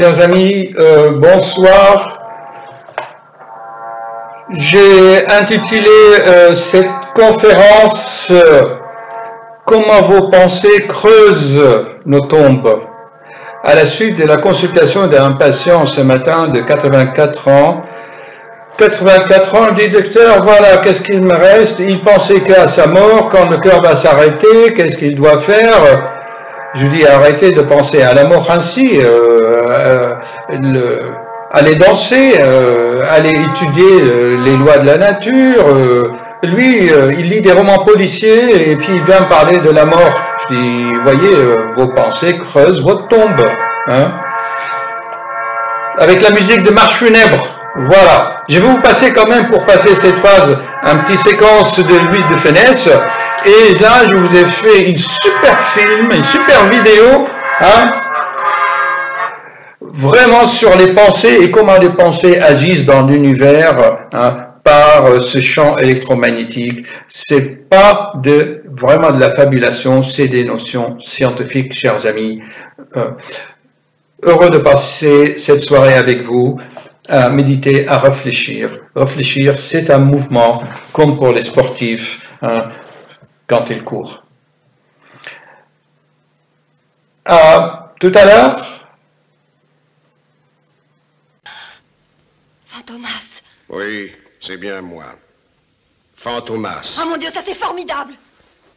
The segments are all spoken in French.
Chers amis, bonsoir. J'ai intitulé cette conférence Comment vos pensées creusent nos tombes, à la suite de la consultation d'un patient ce matin de 84 ans. 84 ans, il dit, docteur, voilà, qu'est-ce qu'il me reste? Il pensait qu'à sa mort, quand le cœur va s'arrêter, qu'est-ce qu'il doit faire? Je dis, arrêtez de penser à la mort ainsi, allez danser, allez étudier les lois de la nature. Lui, il lit des romans policiers et puis il vient parler de la mort. Je dis, voyez, vos pensées creusent votre tombe. Hein? Avec la musique de marche funèbre. Voilà. Je vais vous passer quand même, pour passer cette phase, un petit séquence de Louise de Funès. Et là, je vous ai fait une super film, une super vidéo, hein, vraiment sur les pensées et comment les pensées agissent dans l'univers, hein, par ce champ électromagnétique. C'est pas vraiment de la fabulation, c'est des notions scientifiques, chers amis. Heureux de passer cette soirée avec vous, à méditer, à réfléchir. Réfléchir, c'est un mouvement, comme pour les sportifs, hein, quand ils courent. Tout à l'heure. Fantomas. Oui, c'est bien moi. Fantomas. Oh mon Dieu, ça c'est formidable.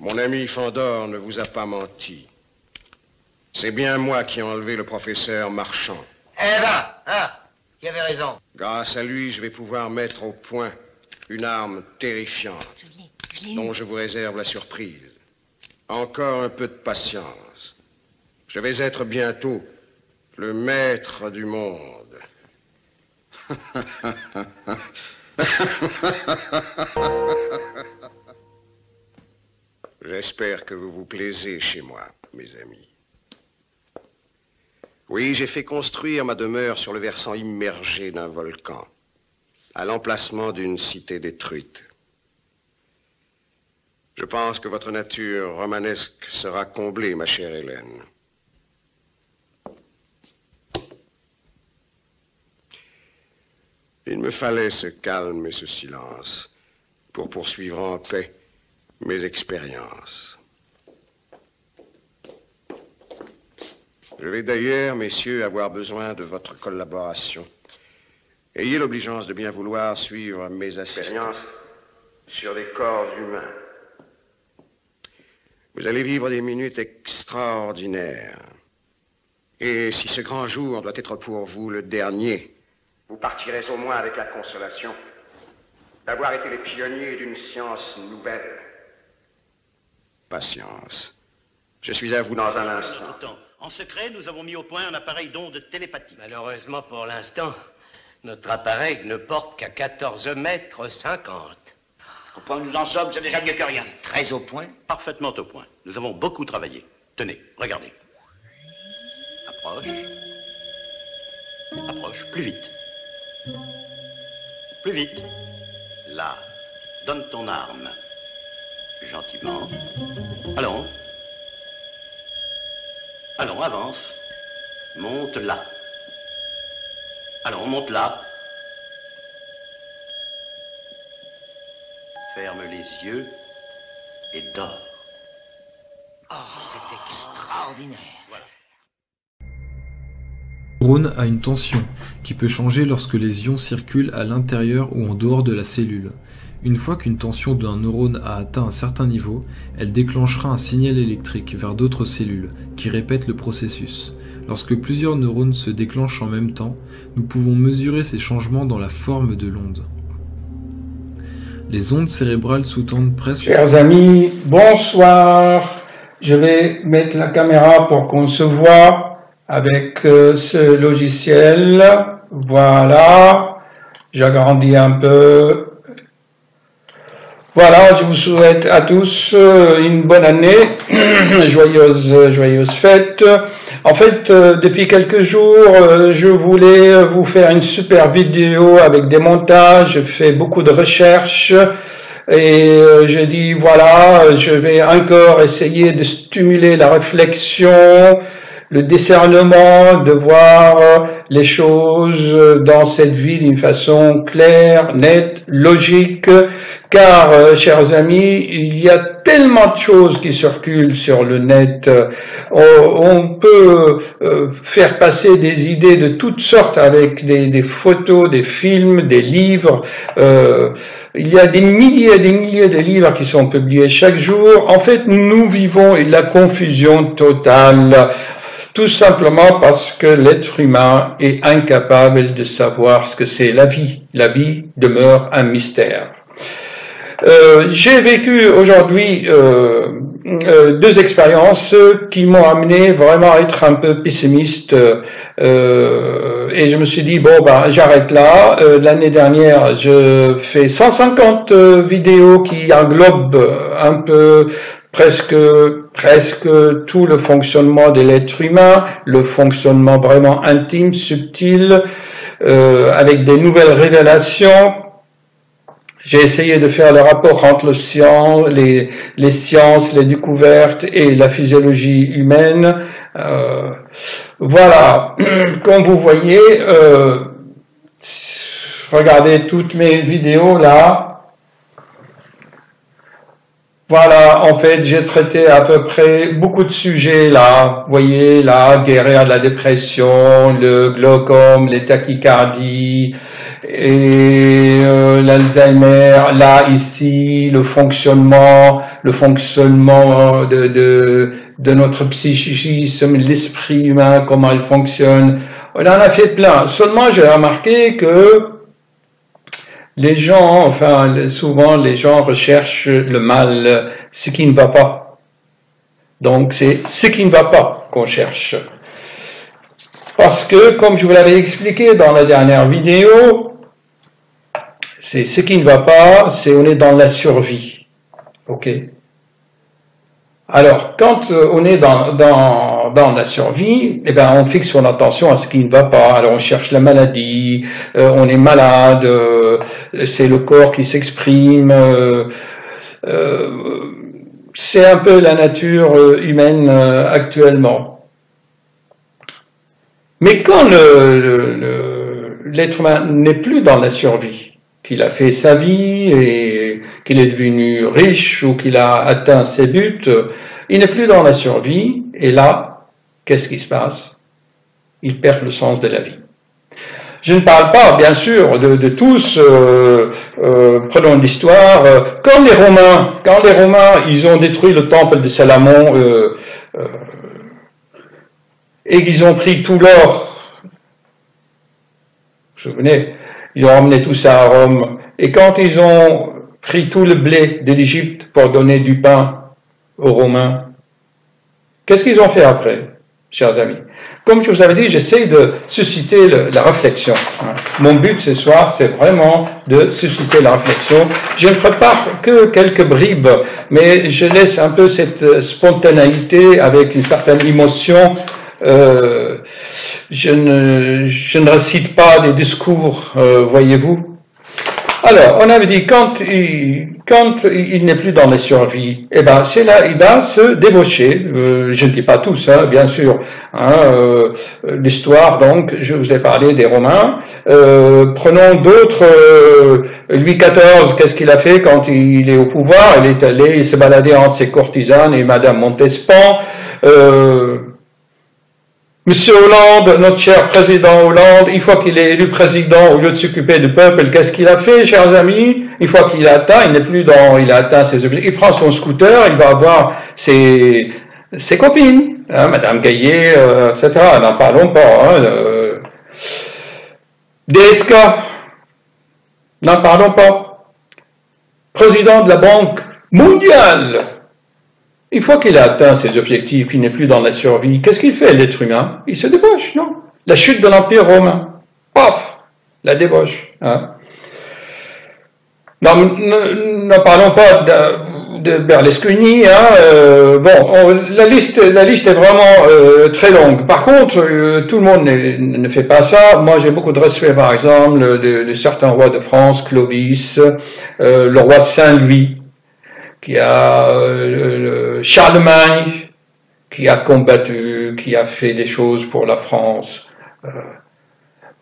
Mon ami Fandor ne vous a pas menti. C'est bien moi qui ai enlevé le professeur Marchand. Eh ben, hein, qui avait raison. Grâce à lui, je vais pouvoir mettre au point une arme terrifiante dont je vous réserve la surprise. Encore un peu de patience. Je vais être bientôt le maître du monde. J'espère que vous vous plaisez chez moi, mes amis. Oui, j'ai fait construire ma demeure sur le versant immergé d'un volcan, à l'emplacement d'une cité détruite. Je pense que votre nature romanesque sera comblée, ma chère Hélène. Il me fallait ce calme et ce silence pour poursuivre en paix mes expériences. Je vais d'ailleurs, messieurs, avoir besoin de votre collaboration. Ayez l'obligeance de bien vouloir suivre mes expériences sur des corps humains. Vous allez vivre des minutes extraordinaires. Et si ce grand jour doit être pour vous le dernier, vous partirez au moins avec la consolation d'avoir été les pionniers d'une science nouvelle. Patience. Je suis à vous dans un instant. En secret, nous avons mis au point un appareil d'onde télépathique. Malheureusement, pour l'instant, notre appareil ne porte qu'à 14,50 mètres. Quand nous en sommes, c'est déjà mieux que rien. Très au point. Parfaitement au point. Nous avons beaucoup travaillé. Tenez, regardez. Approche. Approche, plus vite. Plus vite. Là. Donne ton arme. Gentiment. Allons. Allons, avance. Monte là. Allons, monte là. Ferme les yeux et dors. Oh, c'est extraordinaire. Voilà. Le neurone a une tension qui peut changer lorsque les ions circulent à l'intérieur ou en dehors de la cellule. Une fois qu'une tension d'un neurone a atteint un certain niveau, elle déclenchera un signal électrique vers d'autres cellules qui répètent le processus. Lorsque plusieurs neurones se déclenchent en même temps, nous pouvons mesurer ces changements dans la forme de l'onde. Les ondes cérébrales sous-tendent presque... Chers amis, bonsoir. Je vais mettre la caméra pour qu'on se voit avec ce logiciel. Voilà. J'agrandis un peu. Voilà, je vous souhaite à tous une bonne année, joyeuse fête. En fait, depuis quelques jours, je voulais vous faire une super vidéo avec des montages. J'ai fait beaucoup de recherches et j'ai dit voilà, je vais encore essayer de stimuler la réflexion, le discernement de voir les choses dans cette vie d'une façon claire, nette, logique, car, chers amis, il y a tellement de choses qui circulent sur le net. On peut faire passer des idées de toutes sortes avec des photos, des films, des livres. Il y a des milliers de livres qui sont publiés chaque jour. En fait, nous vivons la confusion totale. Tout simplement parce que l'être humain est incapable de savoir ce que c'est la vie. La vie demeure un mystère. J'ai vécu aujourd'hui deux expériences qui m'ont amené vraiment à être un peu pessimiste et je me suis dit bon ben j'arrête là. L'année dernière je fais 150 vidéos qui englobent un peu presque tout le fonctionnement de l'être humain, le fonctionnement vraiment intime, subtil, avec des nouvelles révélations. J'ai essayé de faire le rapport entre les sciences, les découvertes et la physiologie humaine. Voilà, comme vous voyez, regardez toutes mes vidéos là. Voilà, en fait, j'ai traité à peu près beaucoup de sujets là. Vous voyez, là, guérir la dépression, le glaucome, les tachycardies, et l'Alzheimer, là, ici, le fonctionnement de notre psychisme, l'esprit humain, comment il fonctionne. On en a fait plein. Seulement, j'ai remarqué que les gens, enfin, souvent, les gens recherchent le mal, ce qui ne va pas. Donc, c'est ce qui ne va pas qu'on cherche. Parce que, comme je vous l'avais expliqué dans la dernière vidéo, c'est ce qui ne va pas, c'est on est dans la survie. Ok? Alors, quand on est dans la survie, eh ben, on fixe son attention à ce qui ne va pas. Alors, on cherche la maladie, on est malade, c'est le corps qui s'exprime. C'est un peu la nature humaine actuellement. Mais quand l'être humain n'est plus dans la survie, qu'il a fait sa vie et qu'il est devenu riche ou qu'il a atteint ses buts, il n'est plus dans la survie, et là, qu'est-ce qui se passe? Il perd le sens de la vie. Je ne parle pas, bien sûr, de tous, prenons l'histoire, quand les Romains, ils ont détruit le temple de Salomon, et qu'ils ont pris tout l'or, vous vous souvenez, ils ont emmené tout ça à Rome. Et quand ils ont pris tout le blé de l'Égypte pour donner du pain aux Romains, qu'est-ce qu'ils ont fait après, chers amis? Comme je vous avais dit, j'essaie de susciter la réflexion. Mon but ce soir, c'est vraiment de susciter la réflexion. Je ne prépare que quelques bribes, mais je laisse un peu cette spontanéité avec une certaine émotion. Je ne récite pas des discours, voyez-vous. Alors, on avait dit, quand il n'est plus dans la survie, eh ben, c'est là, il va se débaucher. Je ne dis pas tout ça, bien sûr. L'histoire, donc, je vous ai parlé des Romains. Prenons d'autres. Louis XIV, qu'est-ce qu'il a fait quand il est au pouvoir? Il est allé se balader entre ses courtisanes et Madame Montespan. Monsieur Hollande, notre cher président Hollande, une fois qu'il est élu président, au lieu de s'occuper du peuple, qu'est-ce qu'il a fait, chers amis? Une fois qu'il a atteint, il a atteint ses objectifs, il prend son scooter, il va avoir ses copines, hein, Madame Gaillet, etc. N'en parlons pas, DSK, n'en parlons pas. Président de la Banque mondiale. Une fois qu'il a atteint ses objectifs, il n'est plus dans la survie, qu'est-ce qu'il fait, l'être humain? Il se débauche, non? La chute de l'Empire romain. Paf! La débauche. Hein? Non, ne parlons pas de Berlusconi. Hein, la liste est vraiment très longue. Par contre, tout le monde ne fait pas ça. Moi, j'ai beaucoup de respect, par exemple, de certains rois de France, Clovis, le roi Saint-Louis, qui a Charlemagne, qui a combattu qui a fait des choses pour la France.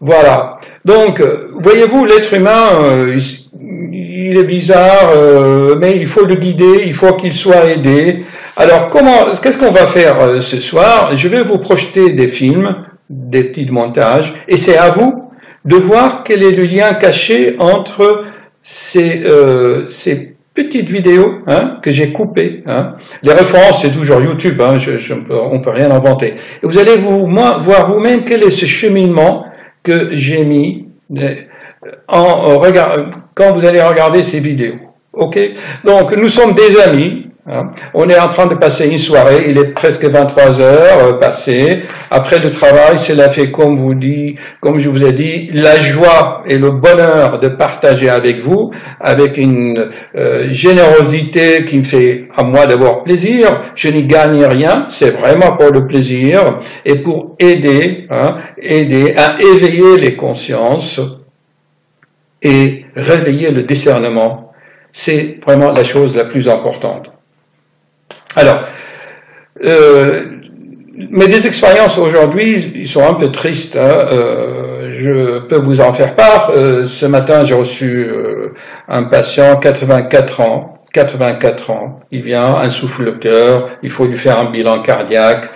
Voilà. Donc, voyez-vous, l'être humain, il est bizarre, mais il faut le guider, il faut qu'il soit aidé. Alors, qu'est-ce qu'on va faire ce soir? Je vais vous projeter des films, des petits montages, et c'est à vous de voir quel est le lien caché entre ces petites vidéos que j'ai coupées. Les références, c'est toujours YouTube, on peut rien inventer. Et vous allez voir vous-même quel est ce cheminement que j'ai mis quand vous allez regarder ces vidéos. Ok? Donc, nous sommes des amis. On est en train de passer une soirée, il est presque 23 heures passées. Après le travail, cela fait comme je vous ai dit, la joie et le bonheur de partager avec vous, avec une générosité qui me fait à moi d'avoir plaisir. Je n'y gagne rien, c'est vraiment pour le plaisir et pour aider à éveiller les consciences et réveiller le discernement. C'est vraiment la chose la plus importante. Alors, mes des expériences aujourd'hui, ils sont un peu tristes. Je peux vous en faire part. Ce matin, j'ai reçu un patient, 84 ans. Il vient, un souffle au cœur. Il faut lui faire un bilan cardiaque.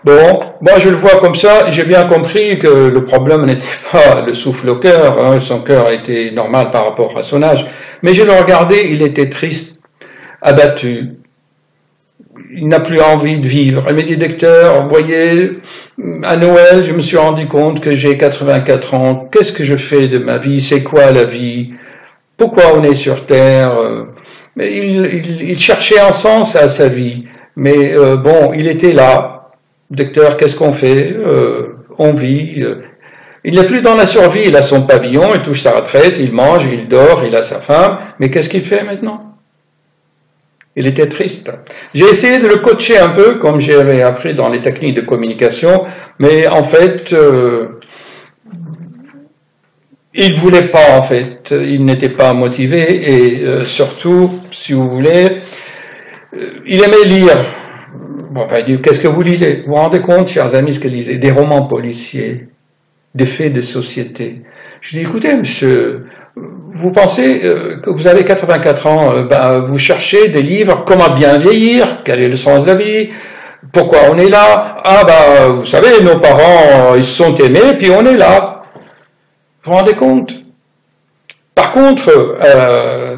Bon, moi je le vois comme ça. J'ai bien compris que le problème n'était pas le souffle au cœur. Son cœur était normal par rapport à son âge. Mais je le regardais, il était triste, abattu. Il n'a plus envie de vivre. Elle m'a dit, docteur, vous voyez, à Noël, je me suis rendu compte que j'ai 84 ans. Qu'est-ce que je fais de ma vie? C'est quoi la vie? Pourquoi on est sur Terre? Il cherchait un sens à sa vie. Mais bon, il était là. Docteur, qu'est-ce qu'on fait? On vit. Il n'est plus dans la survie. Il a son pavillon, il touche sa retraite, il mange, il dort, il a sa femme. Mais qu'est-ce qu'il fait maintenant? Il était triste. J'ai essayé de le coacher un peu, comme j'avais appris dans les techniques de communication, mais en fait, il voulait pas, en fait. Il n'était pas motivé et surtout, si vous voulez, il aimait lire. Bon, enfin, il dit, qu'est-ce que vous lisez? Vous vous rendez compte, chers amis, ce qu'il lisait? Des romans policiers, des faits de société. Je dis, écoutez, monsieur, vous pensez que vous avez 84 ans, vous cherchez des livres, comment bien vieillir, quel est le sens de la vie, pourquoi on est là, vous savez, nos parents, ils se sont aimés, puis on est là. Vous vous rendez compte? Par contre,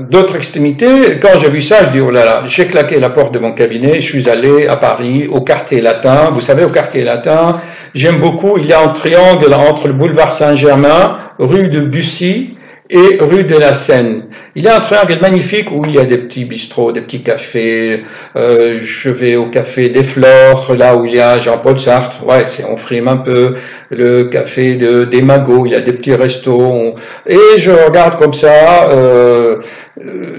d'autres extrémités, quand j'ai vu ça, je dis, oh là là, j'ai claqué la porte de mon cabinet, je suis allé à Paris, au quartier latin. Vous savez, au quartier latin, j'aime beaucoup, il y a un triangle entre le boulevard Saint-Germain, rue de Bussy, et rue de la Seine. Il y a un triangle magnifique où il y a des petits bistrots, des petits cafés. Je vais au café des Flores, là où il y a Jean-Paul Sartre. Ouais, on frime un peu. Le café des Magots, il y a des petits restos. Et je regarde comme ça.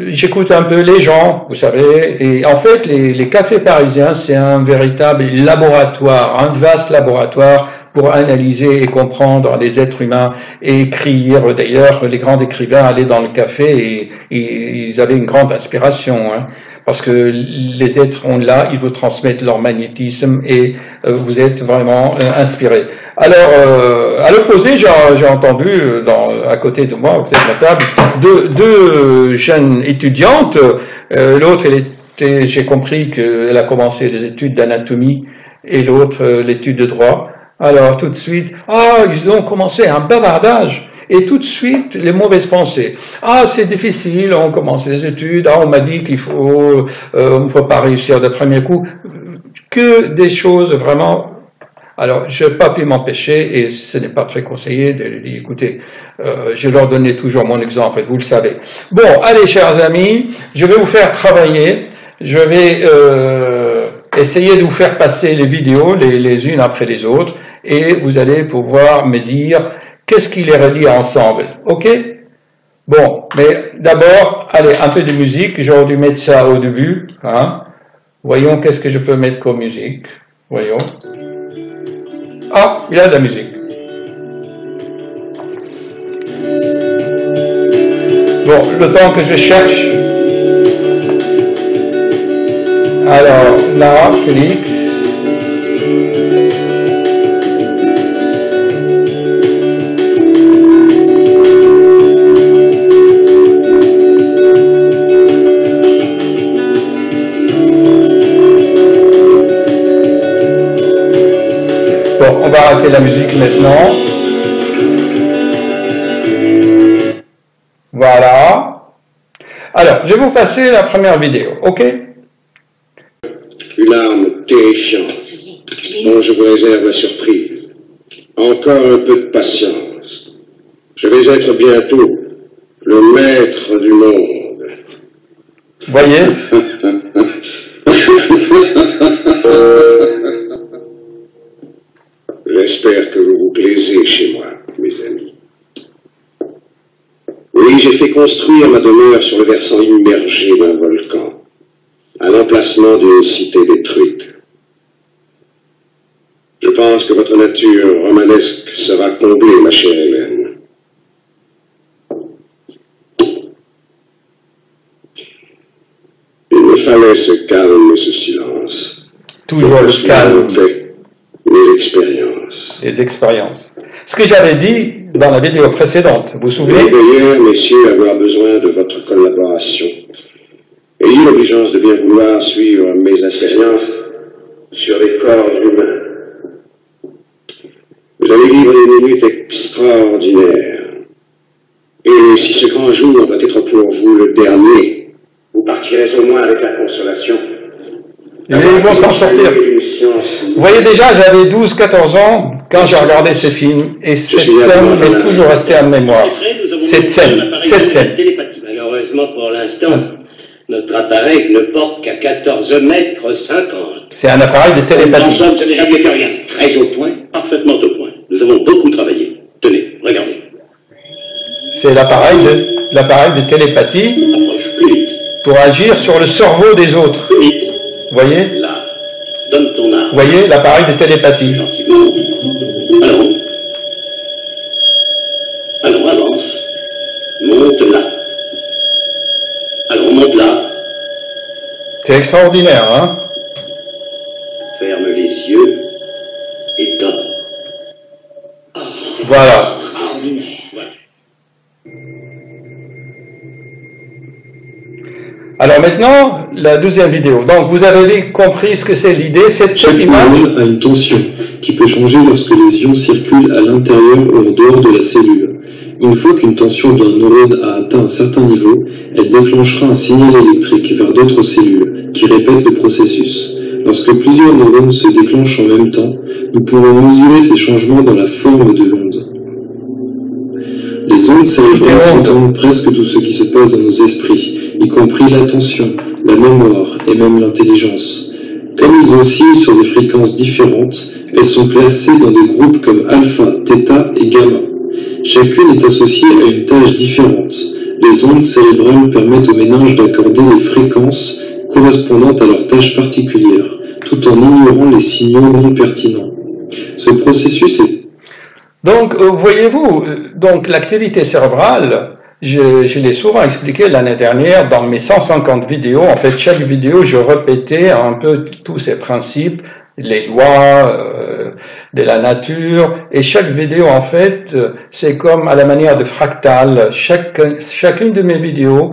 J'écoute un peu les gens, vous savez. Et en fait, les cafés parisiens, c'est un véritable laboratoire, un vaste laboratoire pour analyser et comprendre les êtres humains et écrire. D'ailleurs, les grands écrivains allaient dans le café et ils avaient une grande inspiration, parce que les êtres là, ils vous transmettent leur magnétisme et vous êtes vraiment inspiré. Alors, à l'opposé, j'ai entendu à côté de moi, à côté de la table, deux jeunes étudiantes. L'autre, j'ai compris qu'elle a commencé des études d'anatomie et l'autre l'étude de droit. Alors, tout de suite, ils ont commencé un bavardage. Et tout de suite, les mauvaises pensées. C'est difficile, on commence les études, on m'a dit qu'il faut, on ne faut pas réussir de premier coup. Que des choses vraiment. Alors, je n'ai pas pu m'empêcher, et ce n'est pas très conseillé, de dire, écoutez, je leur donnais toujours mon exemple, vous le savez. Bon, allez, chers amis, je vais vous faire travailler, je vais essayer de vous faire passer les vidéos, les unes après les autres, et vous allez pouvoir me dire qu'est-ce qui les relie ensemble, ok? Bon, mais d'abord, allez, un peu de musique, j'aurais dû mettre ça au début, Voyons qu'est-ce que je peux mettre comme musique, voyons. Il y a de la musique. Bon, le temps que je cherche. Alors, là, Félix. arrêter la musique maintenant. Voilà. Alors, je vais vous passer la première vidéo, ok? Une arme terrifiante, dont je vous réserve la surprise. Encore un peu de patience. Je vais être bientôt le maître du monde. Voyez? J'espère que vous vous plaisez chez moi, mes amis. Oui, j'ai fait construire ma demeure sur le versant immergé d'un volcan, à l'emplacement d'une cité détruite. Je pense que votre nature romanesque sera comblée, ma chère Hélène. Il me fallait ce calme et ce silence. Toujours le calme. Mes expériences. Les expériences. Ce que j'avais dit dans la vidéo précédente, vous vous souvenez? D'ailleurs, messieurs, avoir besoin de votre collaboration. Ayez l'obligeance de bien vouloir suivre mes expériences sur les corps humains. Vous allez vivre des minutes extraordinaires. Et si ce grand jour doit être pour vous le dernier, vous partirez au moins avec la consolation. Et ils vont s'en sortir. Vous voyez déjà, j'avais 12-14 ans quand j'ai regardé ces films, et cette scène m'est toujours restée en mémoire. Cette scène. Malheureusement pour l'instant, notre appareil ne porte qu'à 14 mètres 50. C'est un appareil de télépathie. Nous sommes rien. Très au point, parfaitement au point. Nous avons beaucoup travaillé. Tenez, regardez. C'est l'appareil de télépathie Approche plus vite. pour agir sur le cerveau des autres. Plus vite. Vous voyez? Là. Donne ton arme. Vous voyez l'appareil de télépathie? Gentiment. Allons. Allons, avance. Monte là. Allons, monte là. C'est extraordinaire, hein? Ferme les yeux et donne. Oh, c'est Voilà. extraordinaire. Voilà. Alors maintenant, la deuxième vidéo. Donc vous avez compris ce que c'est l'idée, cette image. Neurone a une tension qui peut changer lorsque les ions circulent à l'intérieur ou en dehors de la cellule. Une fois qu'une tension d'un neurone a atteint un certain niveau, elle déclenchera un signal électrique vers d'autres cellules qui répètent le processus. Lorsque plusieurs neurones se déclenchent en même temps, nous pouvons mesurer ces changements dans la forme de l'onde. Les ondes cérébrales entendent presque tout ce qui se passe dans nos esprits, y compris l'attention, la mémoire et même l'intelligence. Comme ils oscillent sur des fréquences différentes, elles sont classées dans des groupes comme alpha, θ et gamma. Chacune est associée à une tâche différente. Les ondes cérébrales permettent au méninge d'accorder des fréquences correspondantes à leur tâche particulière, tout en ignorant les signaux non pertinents. Ce processus est... Donc, voyez-vous, donc l'activité cérébrale, je l'ai souvent expliqué l'année dernière dans mes 150 vidéos. En fait, chaque vidéo, je répétais un peu tous ces principes, les lois de la nature. Et chaque vidéo, en fait, c'est comme à la manière de fractal. Chacune de mes vidéos,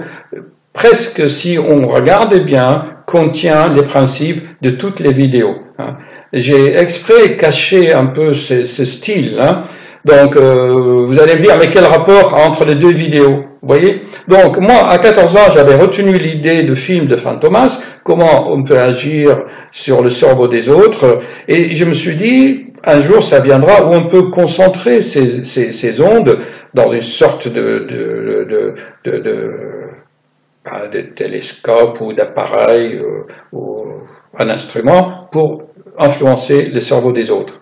presque si on regarde bien, contient les principes de toutes les vidéos. J'ai exprès caché un peu ce style. Donc, vous allez me dire, mais quel rapport entre les deux vidéos? Vous voyez? Donc, moi, à 14 ans, j'avais retenu l'idée de film de Fantomas, comment on peut agir sur le cerveau des autres, et je me suis dit, un jour, ça viendra où on peut concentrer ces ondes dans une sorte de télescope ou d'appareil ou un instrument pour influencer le cerveau des autres.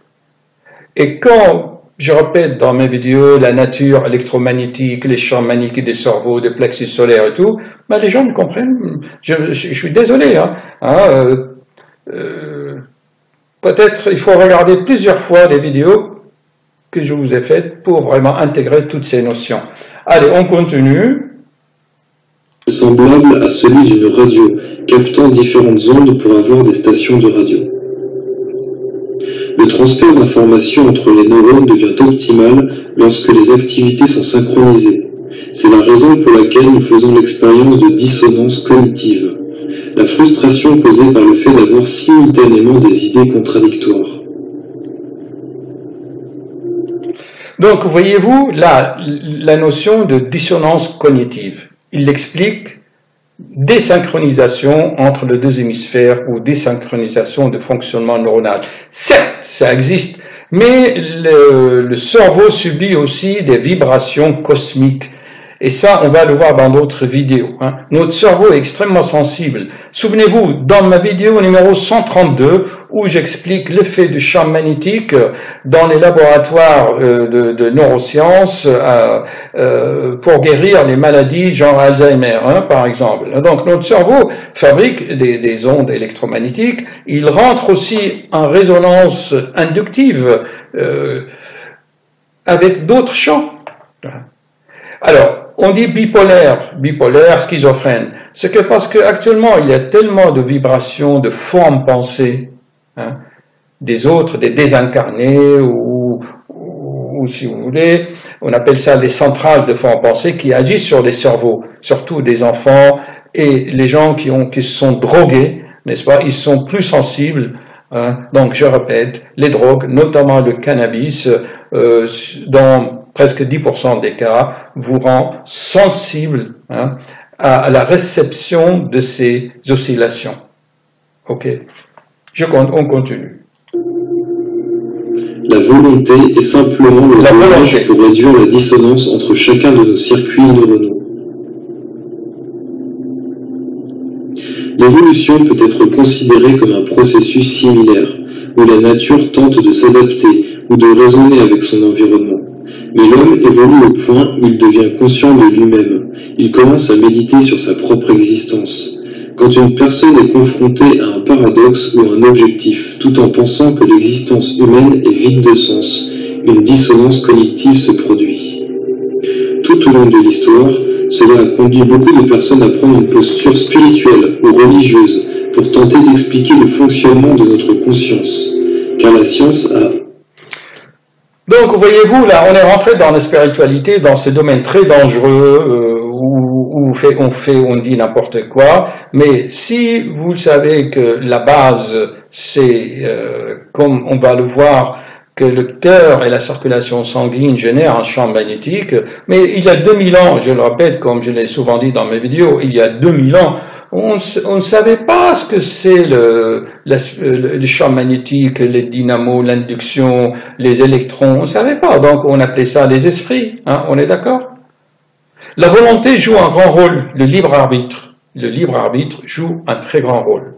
Et quand je répète dans mes vidéos la nature électromagnétique, les champs magnétiques des cerveaux, des plexus solaires et tout, ben les gens ne comprennent. Je suis désolé. Peut-être il faut regarder plusieurs fois les vidéos que je vous ai faites pour vraiment intégrer toutes ces notions. Allez, on continue. Semblable à celui d'une radio, captant différentes ondes pour avoir des stations de radio. Le transfert d'informations entre les neurones devient optimal lorsque les activités sont synchronisées. C'est la raison pour laquelle nous faisons l'expérience de dissonance cognitive, la frustration causée par le fait d'avoir simultanément des idées contradictoires. Donc, voyez-vous, là, la notion de dissonance cognitive, il l'explique, désynchronisation entre les deux hémisphères ou désynchronisation de fonctionnement neuronal. Certes, ça existe, mais le cerveau subit aussi des vibrations cosmiques. Et ça, on va le voir dans d'autres vidéos. Notre cerveau est extrêmement sensible. Souvenez-vous, dans ma vidéo numéro 132, où j'explique l'effet du champ magnétique dans les laboratoires de neurosciences pour guérir les maladies genre Alzheimer, par exemple. Donc notre cerveau fabrique des ondes électromagnétiques. Il rentre aussi en résonance inductive avec d'autres champs. Alors, on dit bipolaire, schizophrène. C'est que parce qu'actuellement, il y a tellement de vibrations, de formes pensées, des autres, des désincarnés, ou si vous voulez, on appelle ça les centrales de formes pensées qui agissent sur les cerveaux, surtout des enfants et les gens qui se sont drogués, n'est-ce pas? Ils sont plus sensibles. Donc, je répète, les drogues, notamment le cannabis, dans presque 10% des cas, vous rend sensible à la réception de ces oscillations. Ok, on continue. La volonté est simplement le voyage pour réduire la dissonance entre chacun de nos circuits neuronaux. L'évolution peut être considérée comme un processus similaire, où la nature tente de s'adapter ou de raisonner avec son environnement. Mais l'homme évolue au point où il devient conscient de lui-même. Il commence à méditer sur sa propre existence. Quand une personne est confrontée à un paradoxe ou un objectif, tout en pensant que l'existence humaine est vide de sens, une dissonance cognitive se produit. Tout au long de l'histoire, cela a conduit beaucoup de personnes à prendre une posture spirituelle ou religieuse pour tenter d'expliquer le fonctionnement de notre conscience, car la science a... Donc, voyez-vous, là, on est rentré dans la spiritualité, dans ce domaine très dangereux, où on dit n'importe quoi, mais si vous savez que la base, c'est, comme on va le voir, que le cœur et la circulation sanguine génèrent un champ magnétique, mais il y a 2000 ans, je le répète, comme je l'ai souvent dit dans mes vidéos, il y a 2000 ans, on ne savait pas ce que c'est le champ magnétique, les dynamos, l'induction, les électrons, on ne savait pas, donc on appelait ça les esprits, on est d'accord? La volonté joue un grand rôle, le libre arbitre joue un très grand rôle.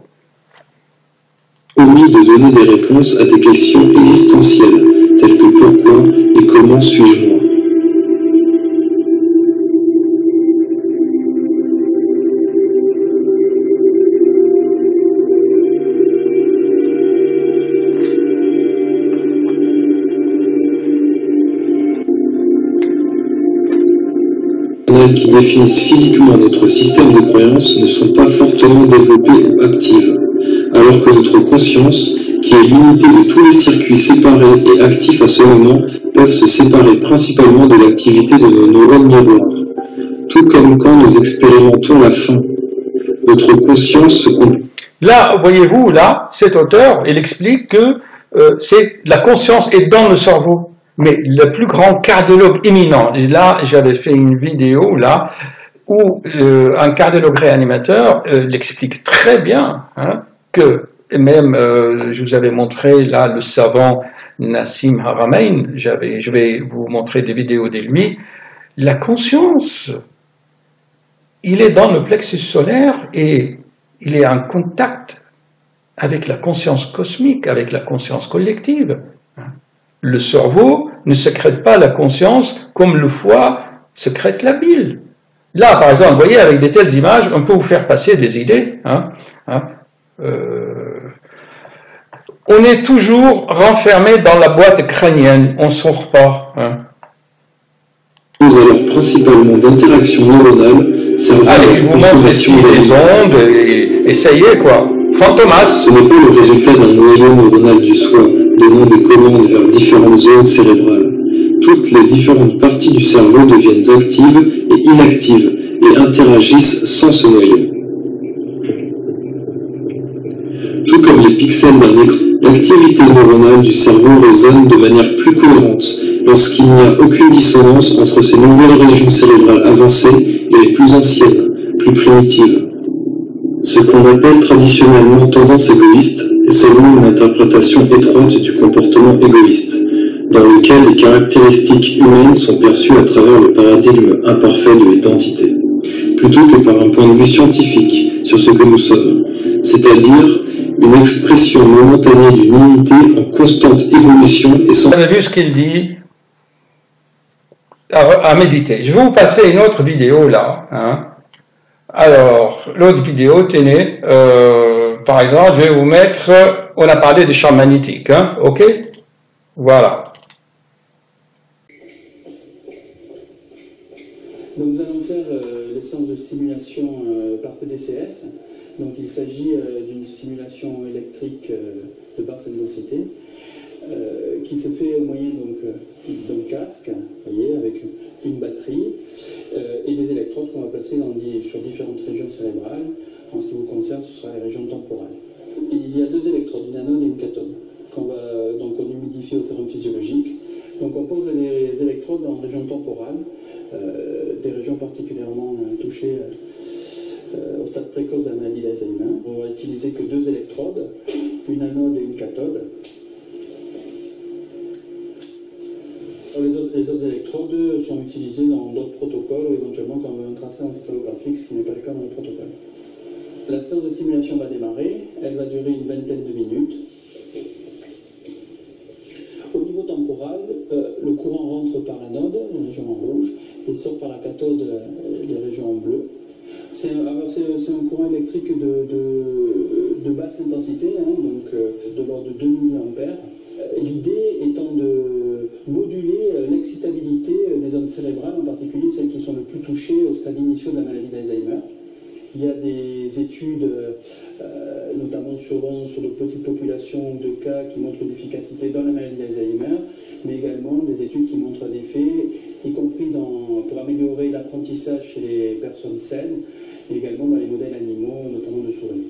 Omis de donner des réponses à des questions existentielles, telles que pourquoi et comment suis-je moi? Qui définissent physiquement notre système de croyances ne sont pas fortement développées ou actives, alors que notre conscience, qui est l'unité de tous les circuits séparés et actifs à ce moment, peuvent se séparer principalement de l'activité de nos neurones mémoire. Tout comme quand nous expérimentons la faim. Notre conscience se complète. Là, voyez-vous, là, cet auteur, il explique que la conscience est dans le cerveau. Mais le plus grand cardiologue éminent, et là j'avais fait une vidéo là où un cardiologue réanimateur l'explique très bien, que même je vous avais montré là le savant Nassim Haramein, je vais vous montrer des vidéos de lui, la conscience, il est dans le plexus solaire et il est en contact avec la conscience cosmique, avec la conscience collective. Le cerveau ne sécrète pas la conscience comme le foie sécrète la bile. Là, par exemple, vous voyez, avec de telles images, on peut vous faire passer des idées. On est toujours renfermé dans la boîte crânienne, on ne sort pas. Nous alors principalement d'interaction neuronale, allez, vous montre ici les ondes, et essayez quoi. Fantomas. Ce n'est pas le résultat d'un noyau neuronal du soi, donnant des commandes vers différentes zones cérébrales. Toutes les différentes parties du cerveau deviennent actives et inactives et interagissent sans ce noyau. tout comme les pixels d'un écran. L'activité neuronale du cerveau résonne de manière plus cohérente lorsqu'il n'y a aucune dissonance entre ces nouvelles régions cérébrales avancées et les plus anciennes, plus primitives. Ce qu'on appelle traditionnellement tendance égoïste est seulement une interprétation étroite du comportement égoïste, dans lequel les caractéristiques humaines sont perçues à travers le paradigme imparfait de l'identité, plutôt que par un point de vue scientifique sur ce que nous sommes, c'est-à-dire une expression momentanée d'une unité en constante évolution et sans... Vous avez vu ce qu'il dit à méditer. Je vais vous passer une autre vidéo là. Hein. Alors, l'autre vidéo, tenez, par exemple, je vais vous mettre, on a parlé des champs magnétiques, hein, ok? Voilà. Donc nous allons faire les séances de stimulation par TDCS. Donc il s'agit d'une stimulation électrique de basse intensité qui se fait au moyen d'un casque, voyez, avec une batterie et des électrodes qu'on va placer sur différentes régions cérébrales. En ce qui vous concerne, ce sera les régions temporales. Il y a deux électrodes, une anode et une cathode, qu'on humidifie au sérum physiologique. Donc on pose les électrodes en région temporale, des régions particulièrement touchées au stade précoce de la maladie d'Alzheimer. On va utiliser que deux électrodes, une anode et une cathode. Les autres électrodes sont utilisées dans d'autres protocoles ou éventuellement quand on veut un tracé encéphalographique, ce qui n'est pas le cas dans le protocole. La séance de stimulation va démarrer, elle va durer une vingtaine de minutes. Au niveau temporal, le courant rentre par l'anode, les régions en rouge, et sort par la cathode, les régions en bleu. C'est un courant électrique de basse intensité, hein, donc de l'ordre de 2 mA. L'idée étant de moduler l'excitabilité des zones cérébrales, en particulier celles qui sont le plus touchées au stade initial de la maladie d'Alzheimer. Il y a des études, notamment sur de petites populations de cas qui montrent l'efficacité dans la maladie d'Alzheimer, mais également des études qui montrent un effet, y compris pour améliorer l'apprentissage chez les personnes saines, et également dans les modèles animaux, notamment de souris.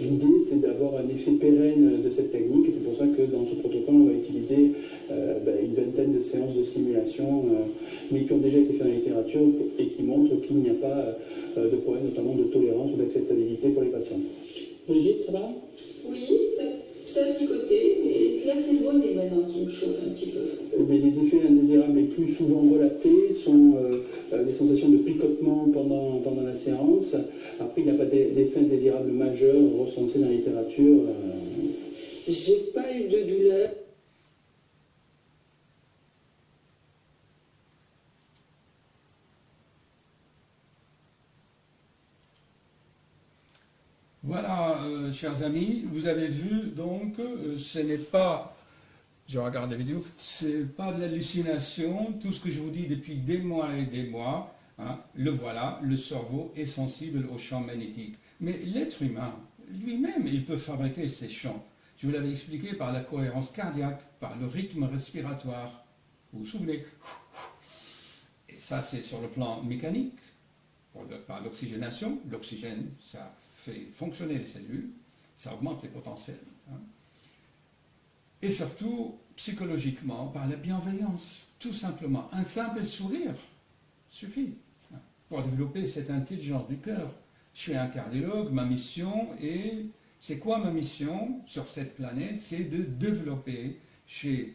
L'idée, c'est d'avoir un effet pérenne de cette technique, et c'est pour ça que dans ce protocole, on va utiliser une vingtaine de séances de simulation, mais qui ont déjà été faites dans la littérature et qui montrent qu'il n'y a pas de problème, notamment de tolérance ou d'acceptabilité pour les patients. Brigitte, ça va? Oui, ça a picoté, mais là c'est le bonnet maintenant qui me chauffe un petit peu. Mais les effets indésirables les plus souvent relatés sont les sensations de picotement pendant la séance. Après, il n'y a pas d'effet indésirable majeur recensé dans la littérature. J'ai pas eu de douleur. Voilà, chers amis, vous avez vu, donc, ce n'est pas, je regarde la vidéo, c'est pas de l'hallucination, tout ce que je vous dis depuis des mois et des mois, hein, le voilà, le cerveau est sensible aux champs magnétiques. Mais l'être humain, lui-même, il peut fabriquer ces champs. Je vous l'avais expliqué par la cohérence cardiaque, par le rythme respiratoire. Vous vous souvenez? Et ça, c'est sur le plan mécanique, par l'oxygénation. L'oxygène, ça fait fonctionner les cellules, ça augmente les potentiels. Hein. Et surtout, psychologiquement, par la bienveillance, tout simplement. Un simple sourire suffit pour développer cette intelligence du cœur. Je suis un cardiologue, ma mission est... C'est quoi ma mission sur cette planète? C'est de développer chez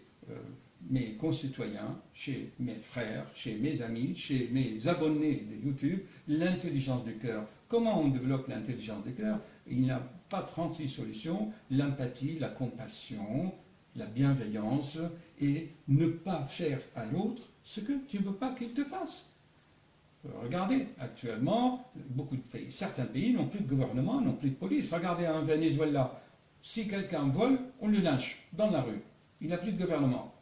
mes concitoyens, chez mes frères, chez mes amis, chez mes abonnés de YouTube, l'intelligence du cœur. Comment on développe l'intelligence du cœur? Il n'y a pas 36 solutions. L'empathie, la compassion, la bienveillance et ne pas faire à l'autre ce que tu ne veux pas qu'il te fasse. Regardez, actuellement, beaucoup de pays, certains pays n'ont plus de gouvernement, n'ont plus de police. Regardez en Venezuela, si quelqu'un vole, on le lynche dans la rue. Il n'a plus de gouvernement,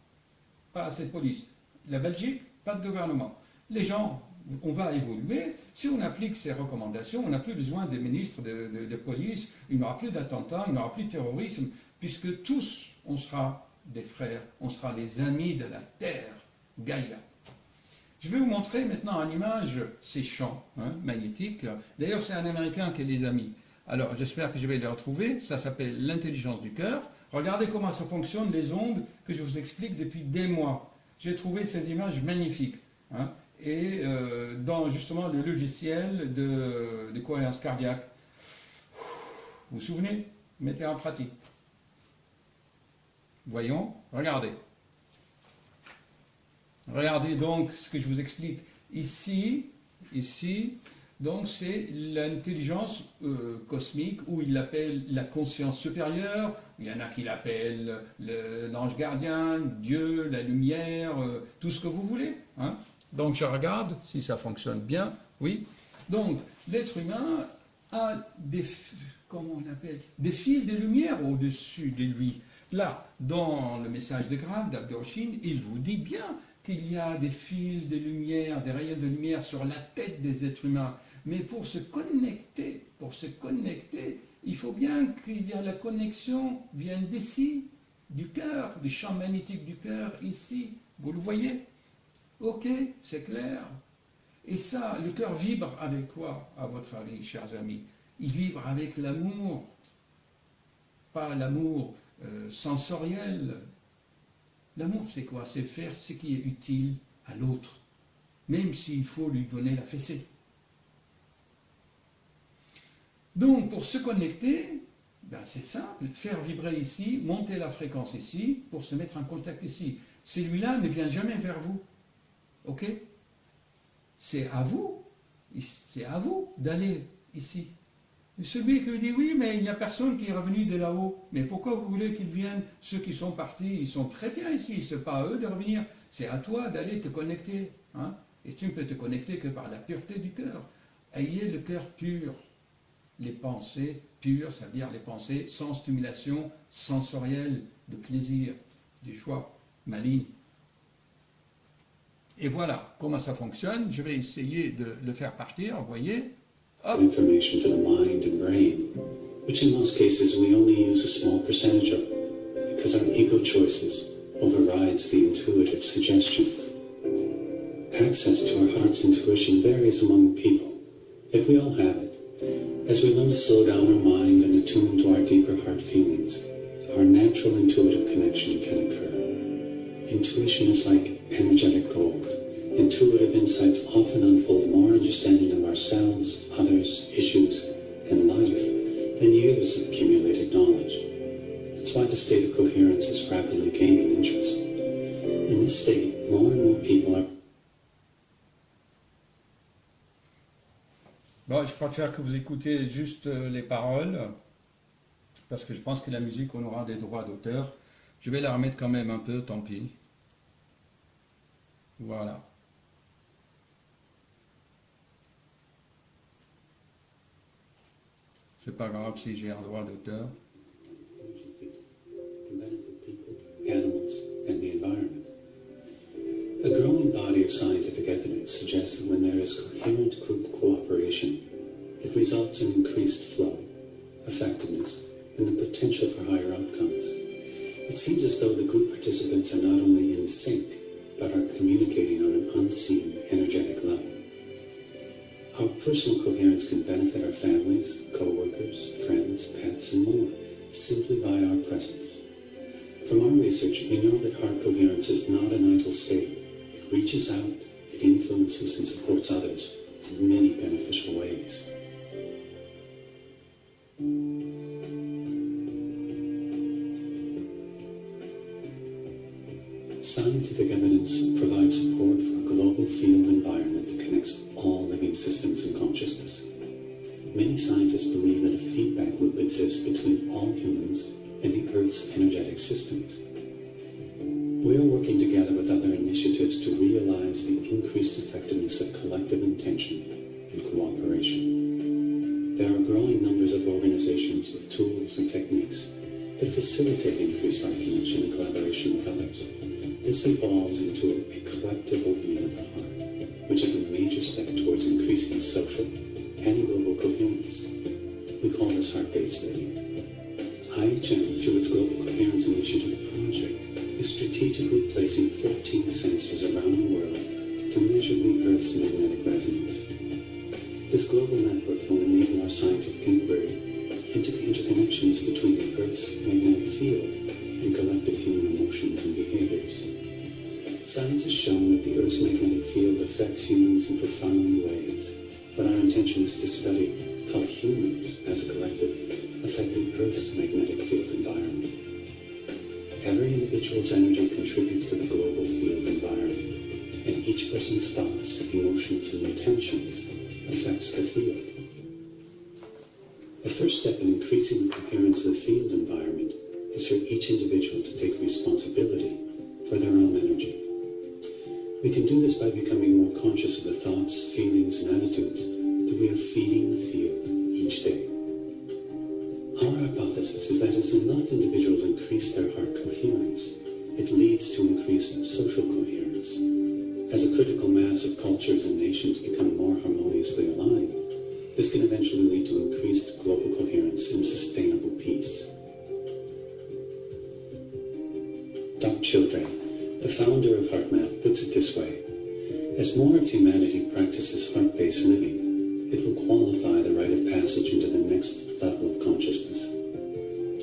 pas assez de police. La Belgique, pas de gouvernement. Les gens, on va évoluer. Si on applique ces recommandations, on n'a plus besoin des ministres de police, il n'y aura plus d'attentats, il n'y aura plus de terrorisme, puisque tous, on sera des frères, on sera les amis de la terre, Gaïa. Je vais vous montrer maintenant en image ces champs magnétiques. D'ailleurs, c'est un Américain qui les a mis. Alors, j'espère que je vais les retrouver. Ça s'appelle l'intelligence du cœur. Regardez comment ça fonctionne, les ondes que je vous explique depuis des mois. J'ai trouvé ces images magnifiques. Hein, et dans justement le logiciel de cohérence cardiaque. Vous vous souvenez? Mettez en pratique. Voyons, regardez. Regardez donc ce que je vous explique ici, donc c'est l'intelligence cosmique, ou il l'appelle la conscience supérieure, il y en a qui l'appellent l'ange gardien, Dieu, la lumière, tout ce que vous voulez. Hein. Donc je regarde si ça fonctionne bien, oui. Donc l'être humain a des, comment on appelle, des fils de lumière au-dessus de lui. Là, dans le message de grade d'Abdurrahim, il vous dit bien qu'il y a des fils de lumière, des rayons de lumière sur la tête des êtres humains. Mais pour se connecter, il faut bien qu'il y ait la connexion vienne d'ici, du cœur, du champ magnétique du cœur, ici. Vous le voyez? Ok, c'est clair. Et ça, le cœur vibre avec quoi, à votre avis, chers amis? Il vibre avec l'amour, pas l'amour sensoriel. L'amour, c'est quoi? C'est faire ce qui est utile à l'autre, même s'il faut lui donner la fessée. Donc, pour se connecter, ben c'est simple, faire vibrer ici, monter la fréquence ici, pour se mettre en contact ici. Celui-là ne vient jamais vers vous. Ok? C'est à vous d'aller ici. Celui qui dit oui, mais il n'y a personne qui est revenu de là-haut. Mais pourquoi vous voulez qu'ils viennent? Ceux qui sont partis, ils sont très bien ici. Ce n'est pas à eux de revenir. C'est à toi d'aller te connecter. Hein? Et tu ne peux te connecter que par la pureté du cœur. Ayez le cœur pur. Les pensées pures, ça veut dire les pensées sans stimulation sensorielle, de plaisir, de joie maligne. Et voilà comment ça fonctionne. Je vais essayer de le faire partir, vous voyez. Information to the mind and brain, which in most cases we only use a small percentage of, because our ego choices overrides the intuitive suggestion. Access to our heart's intuition varies among people, yet we all have it. As we learn to slow down our mind and attune to our deeper heart feelings, our natural intuitive connection can occur. Intuition is like energetic gold. Intuitive insights often unfold more understanding of ourselves, others, issues, and life than years of accumulated knowledge. That's why the state of coherence is rapidly gaining interest. In this state, more and more people are... Bon, je préfère que vous écoutiez juste les paroles, parce que je pense que la musique, on aura des droits d'auteur. Je vais la remettre quand même un peu, tant pis. Voilà. C'est pas grave si j'ai un droit d'auteur. Animals, and the environment. A growing body of scientific evidence suggests that when there is coherent group cooperation, it results in increased flow, effectiveness, and the potential for higher outcomes. It seems as though the group participants are not only in sync, but are communicating on an unseen, energetic level. Our personal coherence can benefit our families, co-workers, friends, pets, and more, simply by our presence. From our research, we know that heart coherence is not an idle state. It reaches out, it influences and supports others in many beneficial ways. Scientific evidence provides support for a global field environment that connects all living systems and consciousness. Many scientists believe that a feedback loop exists between all humans and the Earth's energetic systems. We are working together with other initiatives to realize the increased effectiveness of collective intention and cooperation. There are growing numbers of organizations with tools and techniques that facilitate increased heart connection and collaboration with others. This evolves into a collective opening of the heart, which is a major step towards increasing social and global coherence. We call this heart-based living. IHM, through its Global Coherence Initiative project, is strategically placing 14 sensors around the world to measure the Earth's magnetic resonance. This global network will enable our scientific inquiry into the interconnections between the Earth's magnetic field and collective human emotions and behaviors. Science has shown that the Earth's magnetic field affects humans in profound ways, but our intention is to study how humans, as a collective, affect the Earth's magnetic field environment. Every individual's energy contributes to the global field environment, and each person's thoughts, emotions, and intentions affects the field. The first step in increasing the coherence of the field environment is for each individual to take responsibility for their own energy. We can do this by becoming more conscious of the thoughts, feelings, and attitudes that we are feeding the field each day. Our hypothesis is that as enough individuals increase their heart coherence, it leads to increased social coherence. As a critical mass of cultures and nations become more harmoniously aligned, this can eventually lead to increased global coherence and sustainable peace. Doc Children, the founder of HeartMath, puts it this way: as more of humanity practices heart-based living, it will qualify the rite of passage into the next level of consciousness.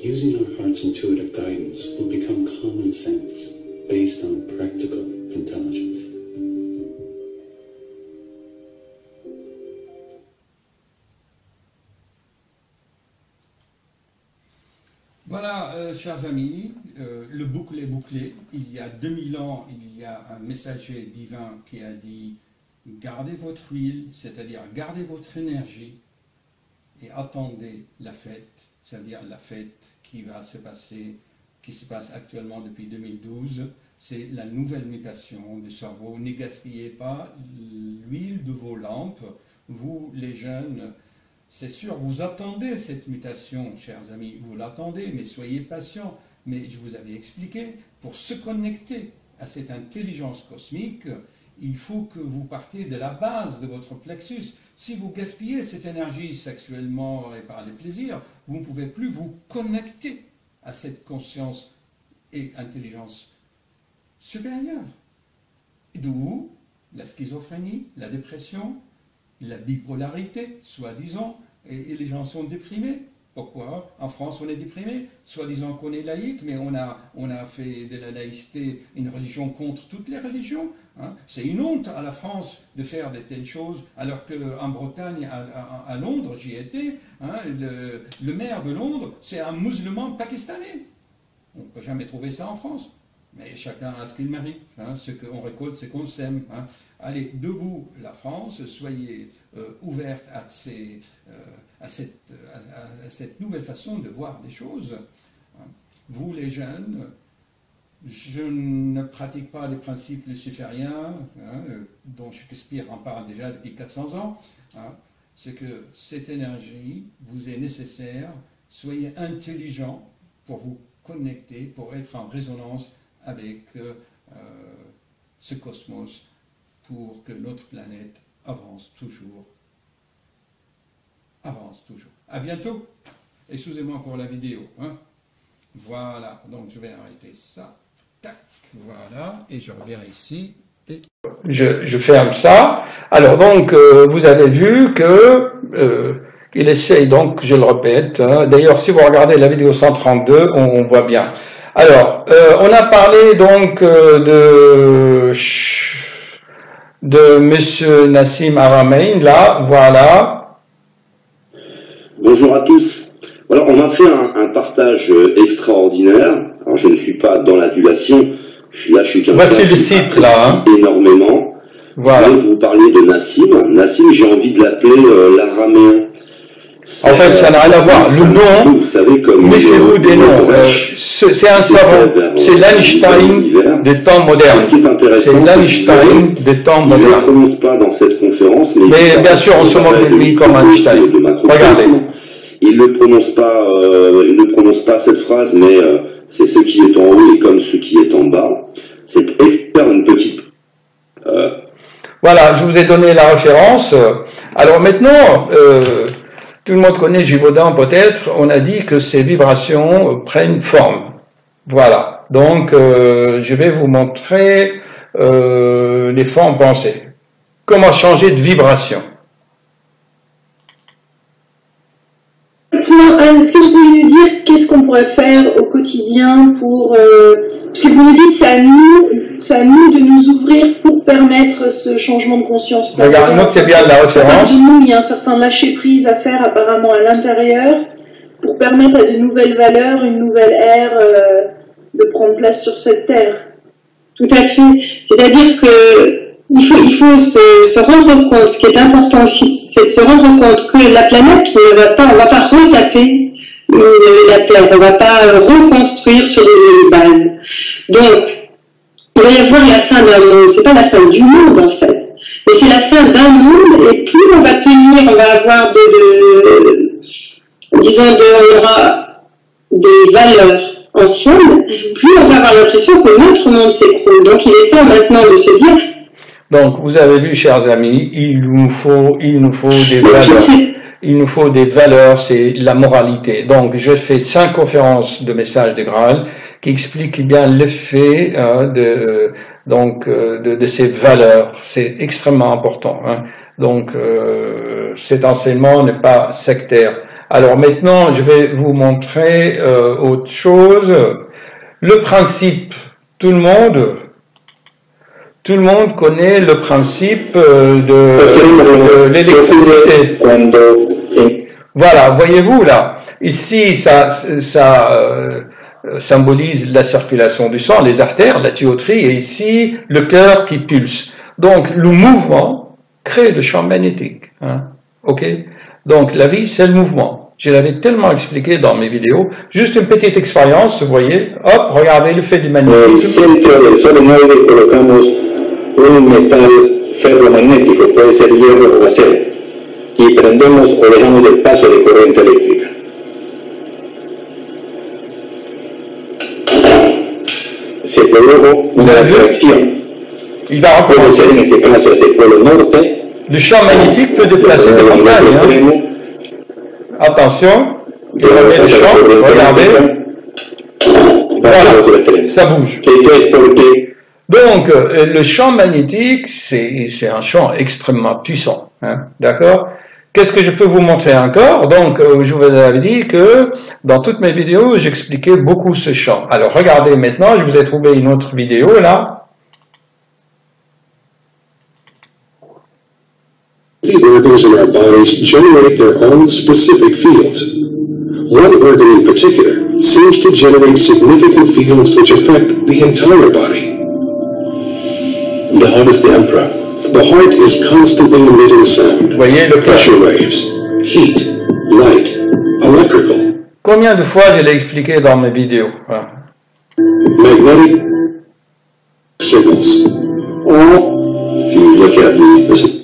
Using our heart's intuitive guidance will become common sense based on practical intelligence. Voilà, chers amis, le boucle est bouclé. Il y a 2000 ans, il y a un messager divin qui a dit « Gardez votre huile, c'est-à-dire gardez votre énergie et attendez la fête », c'est-à-dire la fête qui va se passer, qui se passe actuellement depuis 2012. C'est la nouvelle mutation du cerveau. Ne gaspillez pas l'huile de vos lampes, vous les jeunes. C'est sûr, vous attendez cette mutation, chers amis, vous l'attendez, mais soyez patients. Mais je vous avais expliqué, pour se connecter à cette intelligence cosmique, il faut que vous partiez de la base de votre plexus. Si vous gaspillez cette énergie sexuellement et par les plaisirs, vous ne pouvez plus vous connecter à cette conscience et intelligence supérieure. D'où la schizophrénie, la dépression, la bipolarité, soi-disant, et les gens sont déprimés. Pourquoi? En France, on est déprimé, soi-disant qu'on est laïque, mais on a fait de la laïcité une religion contre toutes les religions. Hein. C'est une honte à la France de faire de telles choses, alors qu'en Bretagne, à Londres, j'y étais, hein, le maire de Londres, c'est un musulman pakistanais. On ne peut jamais trouver ça en France. Mais chacun a ce qu'il mérite. Hein. Ce qu'on récolte, c'est qu'on sème. Hein. Allez, debout la France, soyez ouverte à cette nouvelle façon de voir les choses. Hein. Vous, les jeunes, je ne pratique pas les principes lucifériens, hein, dont Shakespeare en parle déjà depuis 400 ans. Hein. C'est que cette énergie vous est nécessaire. Soyez intelligents pour vous connecter, pour être en résonance avec ce cosmos, pour que notre planète avance toujours. Avance toujours. À bientôt. Excusez-moi pour la vidéo. Hein. Voilà. Donc je vais arrêter ça. Tac. Voilà. Et je reviens ici. Et... Je ferme ça. Alors donc, vous avez vu que il essaye donc, je le répète. Hein. D'ailleurs, si vous regardez la vidéo 132, on voit bien. Alors, on a parlé donc de Monsieur Nassim Haramein, là, voilà. Bonjour à tous. Voilà, on m'a fait un partage extraordinaire. Alors, je ne suis pas dans l'adulation. Je suis quelqu'un Voici le site, là, hein. Énormément. Voilà. Je vais vous parler de Nassim. Nassim, j'ai envie de l'appeler l'araméen. En fait, ça n'a rien à voir. Le nom, vous savez, comme méfiez-vous des noms. C'est un savant. C'est l'Einstein des temps modernes. C'est l'Einstein des temps modernes. Il ne le prononce pas dans cette conférence, mais bien sûr, on se moque de lui comme Einstein. Regardez. Il ne prononce pas cette phrase, mais c'est ce qui est en haut et comme ce qui est en bas. C'est externe une petite. Voilà, je vous ai donné la référence. Alors maintenant. Tout le monde connaît Givaudan peut-être, on a dit que ces vibrations prennent forme. Voilà, donc je vais vous montrer les formes pensées. Comment changer de vibration? Sinon, est-ce que vous pouvez nous dire qu'est-ce qu'on pourrait faire au quotidien pour... parce que vous nous dites c'est à nous de nous ouvrir pour permettre ce changement de conscience. Regarde, notez bien la référence. Nous, il y a un certain lâcher-prise à faire apparemment à l'intérieur pour permettre à de nouvelles valeurs, une nouvelle ère de prendre place sur cette terre. Tout à fait. C'est-à-dire que il faut se rendre compte, ce qui est important aussi, c'est de se rendre compte que la planète on va pas retaper la Terre, on va pas reconstruire sur des bases. Donc, il va y avoir la fin d'un monde, c'est pas la fin du monde en fait, mais c'est la fin d'un monde, et plus on va tenir, on va avoir on aura des valeurs anciennes, plus on va avoir l'impression que notre monde s'écroule. Donc il est temps maintenant de se dire. Donc vous avez vu, chers amis, il nous faut des valeurs. Il nous faut des valeurs, c'est la moralité. Donc je fais 5 conférences de messages de Graal qui expliquent bien l'effet de ces valeurs. C'est extrêmement important. Hein. Donc cet enseignement n'est pas sectaire. Alors maintenant, je vais vous montrer autre chose. Le principe, tout le monde connaît le principe de l'électricité. Voilà, voyez-vous là, ici ça symbolise la circulation du sang, les artères, la tuyauterie, et ici le cœur qui pulse. Donc le mouvement crée le champ magnétique. Hein, ok? Donc la vie, c'est le mouvement. Je l'avais tellement expliqué dans mes vidéos. Juste une petite expérience, vous voyez. Hop, regardez le fait du magnétisme. En el centro del solenoide colocamos un metal ferromagnético, puede ser hierro o acero, y prendemos o dejamos el paso de corriente eléctrica. Se produjo una reacción. Il va puede ser en este caso hacia el polo norte. Le champ magnétique peut déplacer des montagnes. Hein. Attention, regardez le champ, regardez. Voilà, ça bouge. Donc, le champ magnétique, c'est un champ extrêmement puissant. Hein, d'accord? Qu'est-ce que je peux vous montrer encore? Donc, je vous avais dit que dans toutes mes vidéos, j'expliquais beaucoup ce champ. Alors, regardez maintenant, je vous ai trouvé une autre vidéo là. The organs in our bodies generate their own specific fields. One organ in particular seems to generate significant fields which affect the entire body. The heart is the emperor. The heart is constantly emitting sound, pressure waves, heat, light, electrical. Combien de fois je l'ai expliqué dans mes vidéos? Magnetic signals. Or, if you look at the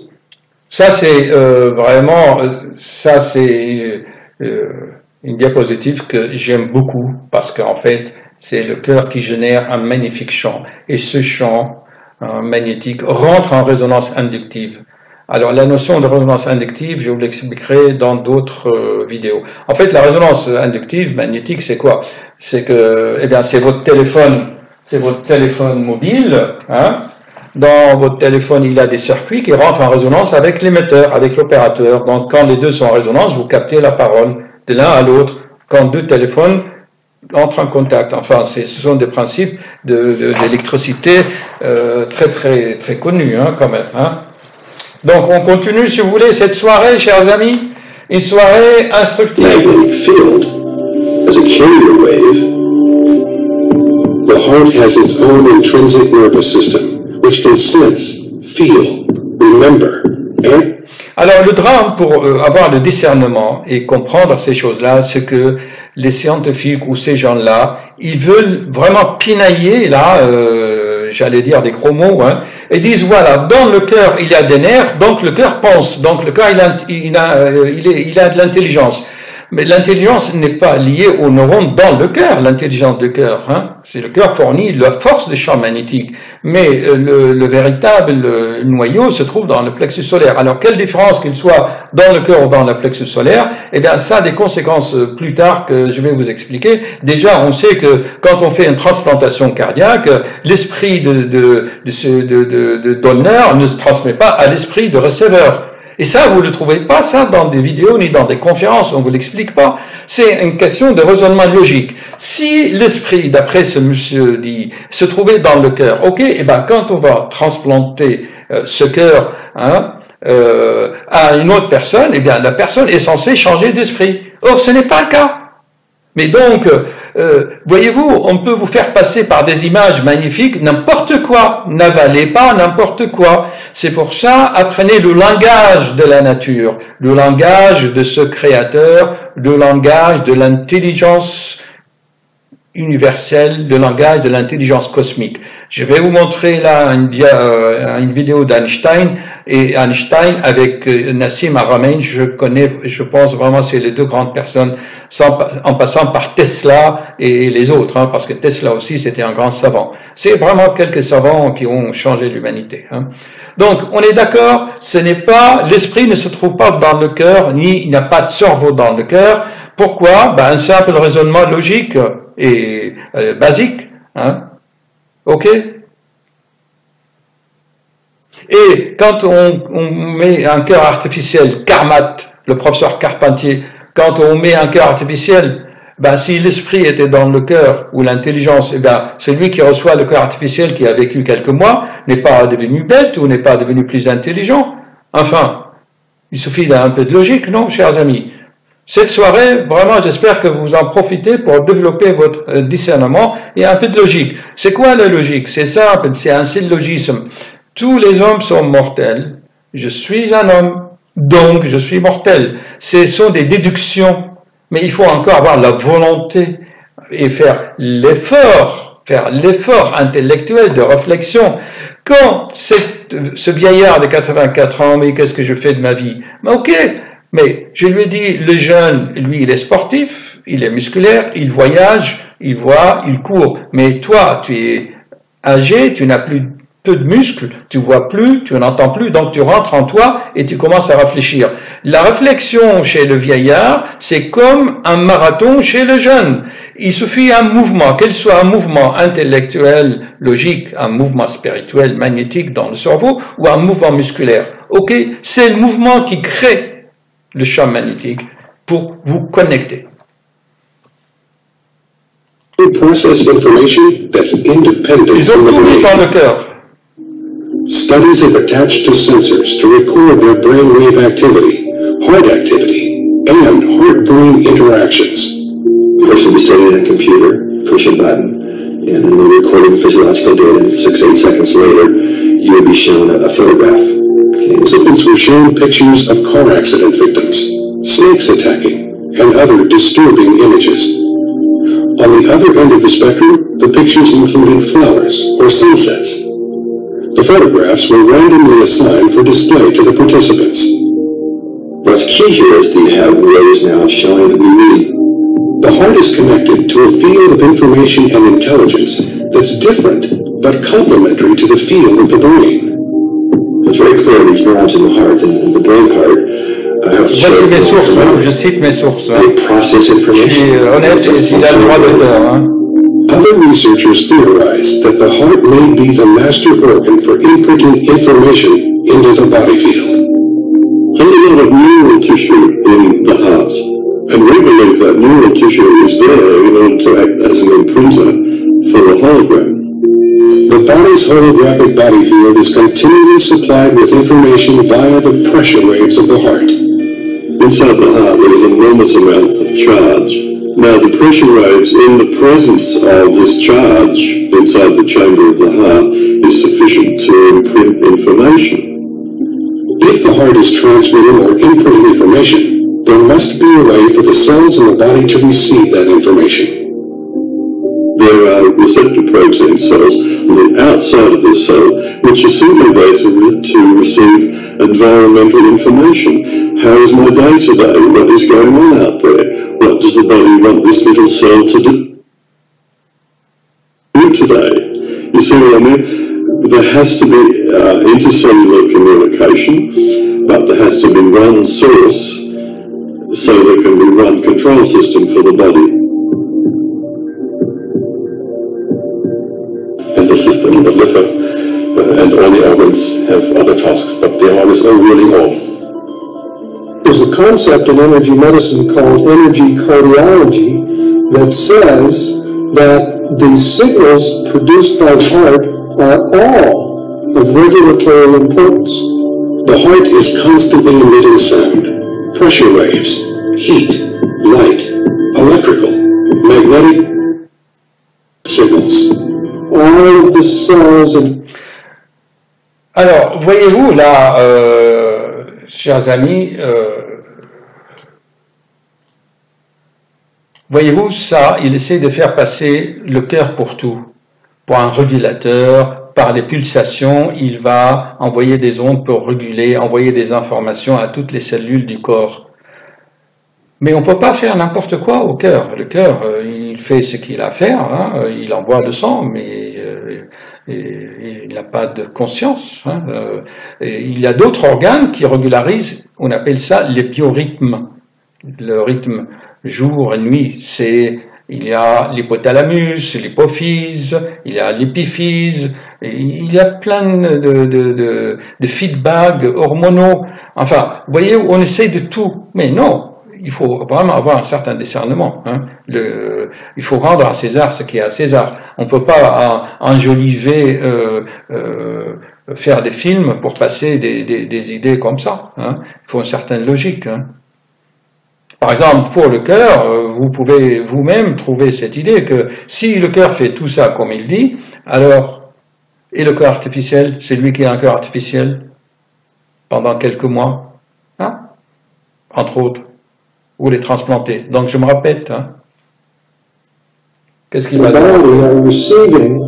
ça c'est vraiment, ça c'est une diapositive que j'aime beaucoup parce qu'en fait c'est le cœur qui génère un magnifique champ et ce champ magnétique rentre en résonance inductive. Alors la notion de résonance inductive, je vous l'expliquerai dans d'autres vidéos. En fait la résonance inductive magnétique c'est quoi? C'est que, eh bien c'est votre téléphone mobile, hein. Dans votre téléphone, il y a des circuits qui rentrent en résonance avec l'émetteur, avec l'opérateur. Donc, quand les deux sont en résonance, vous captez la parole de l'un à l'autre. Quand deux téléphones entrent en contact. Enfin, ce sont des principes d'électricité très connus, hein, quand même. Hein. Donc, on continue, si vous voulez, cette soirée, chers amis, une soirée instructive. Magnetic field, as a carrier wave, the heart has its own intrinsic nervous system, which can sense, feel, remember, and... Alors le drame pour avoir le discernement et comprendre ces choses-là, c'est que les scientifiques ou ces gens-là, ils veulent vraiment pinailler là, j'allais dire des gros mots, hein, et disent voilà, dans le cœur il y a des nerfs, donc le cœur pense, donc le cœur il a de l'intelligence. Mais l'intelligence n'est pas liée aux neurones dans le cœur, l'intelligence du cœur. Hein. C'est le cœur fournit la force des champs magnétiques. Mais le véritable noyau se trouve dans le plexus solaire. Alors, quelle différence qu'il soit dans le cœur ou dans le plexus solaire? Eh bien, ça a des conséquences plus tard que je vais vous expliquer. Déjà, on sait que quand on fait une transplantation cardiaque, l'esprit de donneur ne se transmet pas à l'esprit de receveur. Et ça, vous ne le trouvez pas, ça, dans des vidéos ni dans des conférences, on ne vous l'explique pas. C'est une question de raisonnement logique. Si l'esprit, d'après ce monsieur dit, se trouvait dans le cœur, ok, et ben quand on va transplanter ce cœur à une autre personne, eh bien la personne est censée changer d'esprit. Or, ce n'est pas le cas. Mais donc, voyez-vous, on peut vous faire passer par des images magnifiques n'importe quoi. N'avalez pas n'importe quoi. C'est pour ça, apprenez le langage de la nature, le langage de ce créateur, le langage de l'intelligence universelle, le langage de l'intelligence cosmique. Je vais vous montrer là une vidéo d'Einstein, et Einstein avec Nassim Haramein, je pense vraiment c'est les deux grandes personnes, en passant par Tesla et les autres, hein, parce que Tesla aussi c'était un grand savant. C'est vraiment quelques savants qui ont changé l'humanité. Hein. Donc on est d'accord, ce n'est pas, l'esprit ne se trouve pas dans le cœur, ni il n'y a pas de cerveau dans le cœur. Pourquoi? Ben, un simple raisonnement logique et basique. Hein. Ok? Et quand on met un cœur artificiel, Karmat, le professeur Carpentier, quand on met un cœur artificiel, ben si l'esprit était dans le cœur ou l'intelligence, eh ben celui qui reçoit le cœur artificiel qui a vécu quelques mois n'est pas devenu bête ou n'est pas devenu plus intelligent. Enfin, il suffit d'un peu de logique, non, chers amis? Cette soirée, vraiment, j'espère que vous en profitez pour développer votre discernement et un peu de logique. C'est quoi la logique? C'est simple, c'est un syllogisme. Tous les hommes sont mortels. Je suis un homme, donc je suis mortel. Ce sont des déductions, mais il faut encore avoir la volonté et faire l'effort intellectuel de réflexion. Quand ce vieillard de 84 ans, mais qu'est-ce que je fais de ma vie? Mais ok. Mais je lui ai dit, le jeune, lui, il est sportif, il est musculaire, il voyage, il voit, il court. Mais toi, tu es âgé, tu n'as plus peu de muscles, tu vois plus, tu n'entends plus, donc tu rentres en toi et tu commences à réfléchir. La réflexion chez le vieillard, c'est comme un marathon chez le jeune. Il suffit un mouvement, qu'il soit un mouvement intellectuel, logique, un mouvement spirituel, magnétique dans le cerveau, ou un mouvement musculaire. Ok, c'est le mouvement qui crée le champ magnétique pour vous connecter. Process information that's independent Ils ont tout mis dans le cœur. Studies have attached to sensors to record their brainwave activity, heart activity, and heart-brain interactions. A person will be sitting in a computer, push a button, and then we're recording physiological data, and 6-8 seconds later, you would be shown a photograph. Participants were shown pictures of car accident victims, snakes attacking, and other disturbing images. On the other end of the spectrum, the pictures included flowers or sunsets. The photographs were randomly assigned for display to the participants. What's key here is that you have waves now showing that we read. The heart is connected to a field of information and intelligence that's different but complementary to the field of the brain. It's very clear these neurons in the heart and the brain part have Voici mes sources, je cite mes sources. They process information. Je suis honnête, il a le droit d'auteur. Other researchers theorize that the heart may be the master organ for inputting information into the body field. There's a lot of neural tissue in the heart, and we believe that neural tissue is there in order to act as an imprinter for the hologram. The body's holographic body field is continually supplied with information via the pressure waves of the heart. Inside the heart there is an enormous amount of charge. Now the pressure waves in the presence of this charge inside the chamber of the heart is sufficient to imprint information. If the heart is transmitting or inputting information, there must be a way for the cells in the body to receive that information. There are receptor protein cells on the outside of this cell which are simply there to receive environmental information. How is my day today? What is going on out there? What does the body want this little cell to do today? You see what I mean? There has to be intercellular communication, but there has to be one source so there can be one control system for the body. And the system, the liver, and all the organs have other tasks, but the heart is all ruling all. There's a concept in energy medicine called energy cardiology that says that the signals produced by the heart are all of regulatory importance. The heart is constantly emitting sound, pressure waves, heat, light, electrical, magnetic signals. All of the cells and... Alors, voyez-vous là, chers amis, voyez-vous ça, il essaie de faire passer le cœur pour tout, pour un régulateur, par les pulsations, il va envoyer des ondes pour réguler, envoyer des informations à toutes les cellules du corps. Mais on ne peut pas faire n'importe quoi au cœur. Le cœur, il fait ce qu'il a à faire, hein, il envoie le sang, mais il n'a pas de conscience. Hein, et il y a d'autres organes qui régularisent, on appelle ça les biorhythmes. Le rythme jour et nuit, il y a l'hypothalamus, l'hypophyse, il y a l'épiphyse, il y a plein de feedbacks hormonaux. Enfin, vous voyez, on essaie de tout, mais non. Il faut vraiment avoir un certain discernement. Hein. Il faut rendre à César ce qui est à César. On ne peut pas enjoliver, faire des films pour passer des idées comme ça. Hein. Il faut une certaine logique. Hein. Par exemple, pour le cœur, vous pouvez vous-même trouver cette idée que si le cœur fait tout ça comme il dit, alors, et le cœur artificiel, c'est lui qui a un cœur artificiel pendant quelques mois, hein, entre autres, ou les transplanter. Donc je me répète, hein. Qu'est-ce qu'il va dire? The body are receiving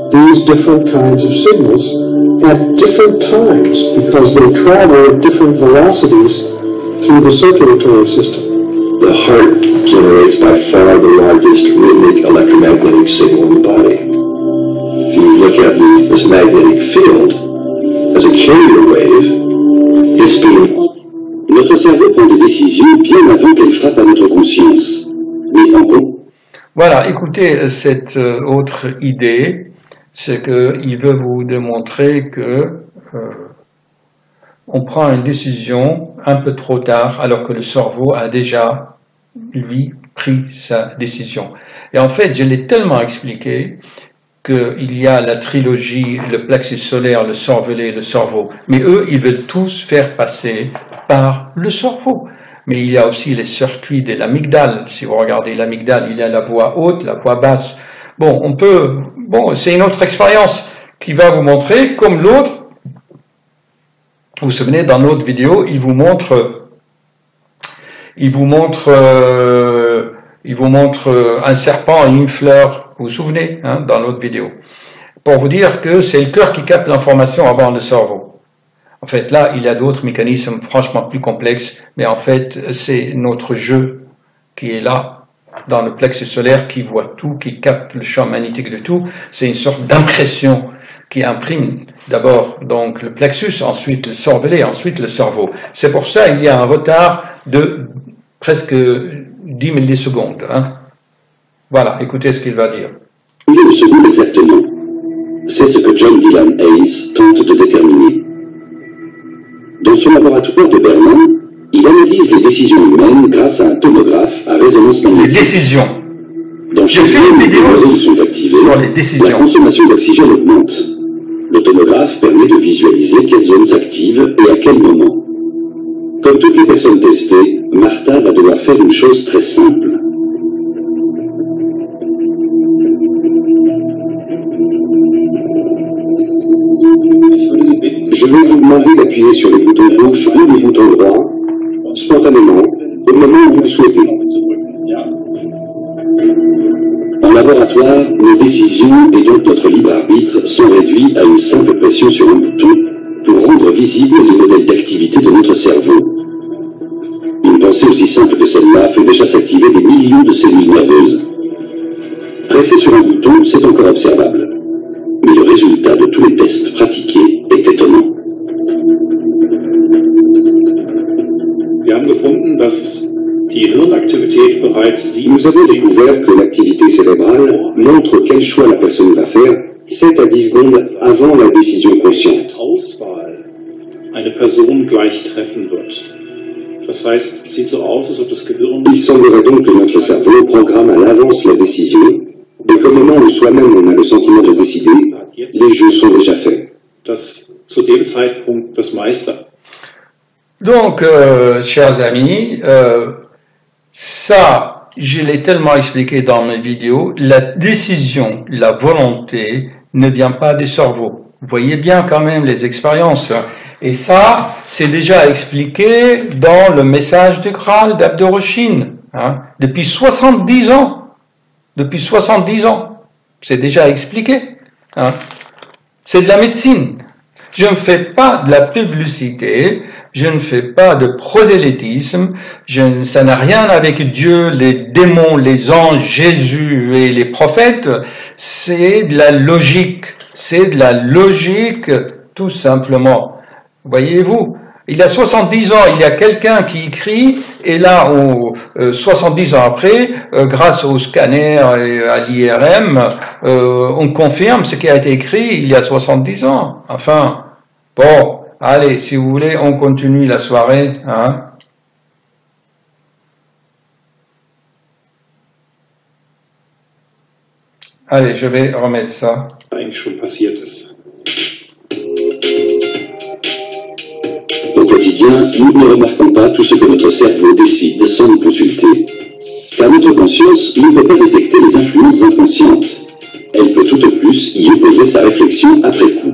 these different kinds of signals at different times because they travel at different velocities through the circulatory system. The heart generates by far the largest rhythmic electromagnetic signal in the body. If you look at this magnetic field as a carrier wave, it's being... Notre cerveau prend des décisions bien avant qu'elles frappent à notre conscience. Mais en gros... Voilà, écoutez cette autre idée, c'est qu'il veut vous démontrer que on prend une décision un peu trop tard, alors que le cerveau a déjà, lui, pris sa décision. Et en fait, je l'ai tellement expliqué qu'il y a la trilogie, le plexus solaire, le cervelet, le cerveau. Mais eux, ils veulent tous faire passer par le cerveau. Mais il y a aussi les circuits de l'amygdale. Si vous regardez l'amygdale, il y a la voix haute, la voix basse. Bon, c'est une autre expérience qui va vous montrer, comme l'autre. Vous vous souvenez, dans notre vidéo, il vous montre un serpent et une fleur. Vous vous souvenez, hein, dans l'autre vidéo. Pour vous dire que c'est le cœur qui capte l'information avant le cerveau. En fait, là, il y a d'autres mécanismes franchement plus complexes, mais en fait, c'est notre jeu qui est là, dans le plexus solaire, qui voit tout, qui capte le champ magnétique de tout. C'est une sorte d'impression qui imprime d'abord donc le plexus, ensuite le cervelet, ensuite le cerveau. C'est pour ça qu'il y a un retard de presque 10 millisecondes. Hein. Voilà, écoutez ce qu'il va dire. Combien de secondes exactement? C'est ce que John Dylan Haynes tente de déterminer. Dans son laboratoire de Berlin, il analyse les décisions humaines grâce à un tomographe à résonance magnétique. Les décisions. Dans chaque zone, les neurones sont activés, sur les décisions. La consommation d'oxygène augmente. Le tomographe permet de visualiser quelles zones s'activent et à quel moment. Comme toutes les personnes testées, Martha va devoir faire une chose très simple. Je vais vous demander d'appuyer sur le bouton gauche ou le bouton droit, spontanément, au moment où vous le souhaitez. En laboratoire, nos décisions et donc notre libre arbitre sont réduits à une simple pression sur un bouton pour rendre visibles les modèles d'activité de notre cerveau. Une pensée aussi simple que celle-là fait déjà s'activer des millions de cellules nerveuses. Presser sur un bouton, c'est encore observable. Mais le résultat de tous les tests pratiqués est étonnant. Nous avons découvert que l'activité cérébrale montre quel choix la personne va faire 7 à 10 secondes avant la décision consciente. Das heißt, es sieht so aus, als ob das Gehirn... Il semblerait donc que notre cerveau programme à l'avance la décision, et qu'au moment où soi-même on a le sentiment de décider, les jeux sont déjà faits. Dass zu dem Zeitpunkt das meiste... Donc, chers amis, ça, je l'ai tellement expliqué dans mes vidéos, la décision, la volonté ne vient pas des cerveaux. Vous voyez bien quand même les expériences. Et ça, c'est déjà expliqué dans le message du Graal d'Abdurrahim, hein, depuis 70 ans. Depuis 70 ans. C'est déjà expliqué. Hein. C'est de la médecine. Je ne fais pas de la publicité, je ne fais pas de prosélytisme, ça n'a rien avec Dieu, les démons, les anges, Jésus et les prophètes, c'est de la logique. C'est de la logique, tout simplement. Voyez-vous, il y a 70 ans, il y a quelqu'un qui écrit, et là, 70 ans après, grâce au scanner et à l'IRM, on confirme ce qui a été écrit il y a 70 ans. Enfin, bon, allez, si vous voulez, on continue la soirée, hein. Allez, je vais remettre ça. Au quotidien, nous ne remarquons pas tout ce que notre cerveau décide sans nous consulter, car notre conscience ne peut pas détecter les influences inconscientes. Elle peut tout au plus y opposer sa réflexion après coup.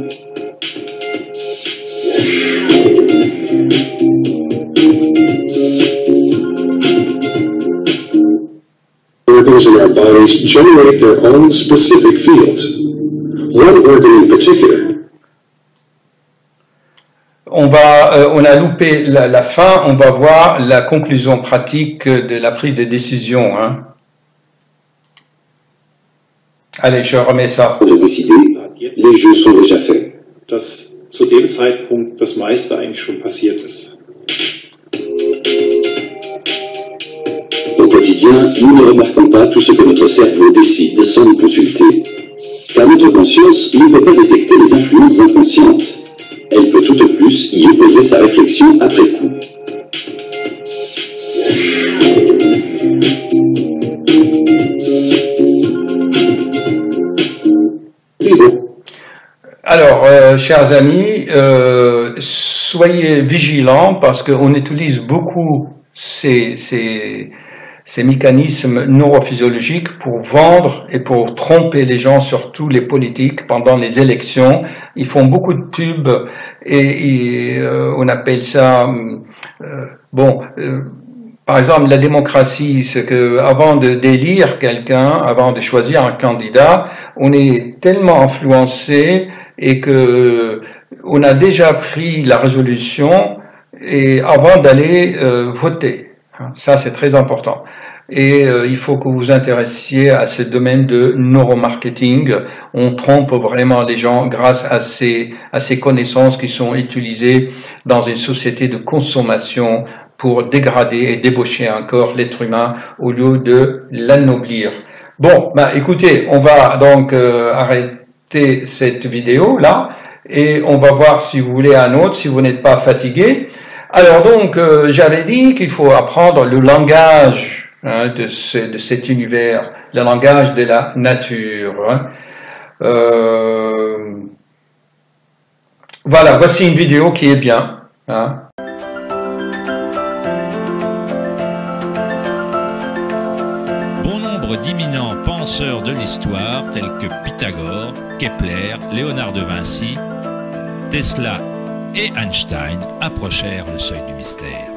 Organs in our bodies generate their own specific fields. One organ in particular. On a loupé la fin, on va voir la conclusion pratique de la prise de décision. Hein. Allez, je remets ça. De décider, les jeux sont déjà faits. Dass zu dem Zeitpunkt das meiste eigentlich schon passiert ist. Au quotidien, nous ne remarquons pas tout ce que notre cerveau décide sans nous consulter, car notre conscience ne peut pas détecter les influences inconscientes. Elle peut tout au plus y opposer sa réflexion après coup. Alors, chers amis, soyez vigilants parce qu'on utilise beaucoup ces mécanismes neurophysiologiques pour vendre et pour tromper les gens, surtout les politiques, pendant les élections. Ils font beaucoup de pubs et on appelle ça... par exemple, la démocratie, c'est que avant d'élire quelqu'un, avant de choisir un candidat, on est tellement influencé et que on a déjà pris la résolution et avant d'aller voter. Ça, c'est très important. Et il faut que vous vous intéressiez à ce domaine de neuromarketing. On trompe vraiment les gens grâce à ces connaissances qui sont utilisées dans une société de consommation pour dégrader et débaucher encore l'être humain au lieu de l'anoblir. Bon, écoutez, on va donc arrêter cette vidéo là et on va voir si vous voulez un autre, si vous n'êtes pas fatigué. Alors donc, j'avais dit qu'il faut apprendre le langage de cet univers, le langage de la nature. Voilà, voici une vidéo qui est bien. Hein. Bon nombre d'imminents penseurs de l'histoire, tels que Pythagore, Kepler, Léonard de Vinci, Tesla et Einstein approchèrent le seuil du mystère.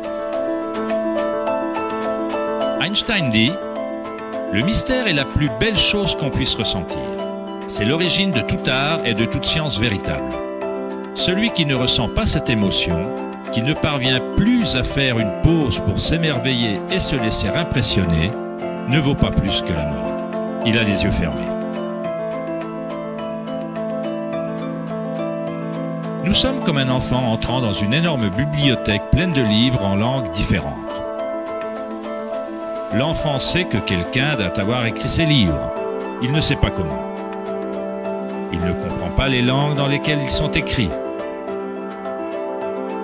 Einstein dit « Le mystère est la plus belle chose qu'on puisse ressentir. C'est l'origine de tout art et de toute science véritable. Celui qui ne ressent pas cette émotion, qui ne parvient plus à faire une pause pour s'émerveiller et se laisser impressionner, ne vaut pas plus que la mort. Il a les yeux fermés. » Nous sommes comme un enfant entrant dans une énorme bibliothèque pleine de livres en langues différentes. L'enfant sait que quelqu'un doit avoir écrit ces livres. Il ne sait pas comment. Il ne comprend pas les langues dans lesquelles ils sont écrits.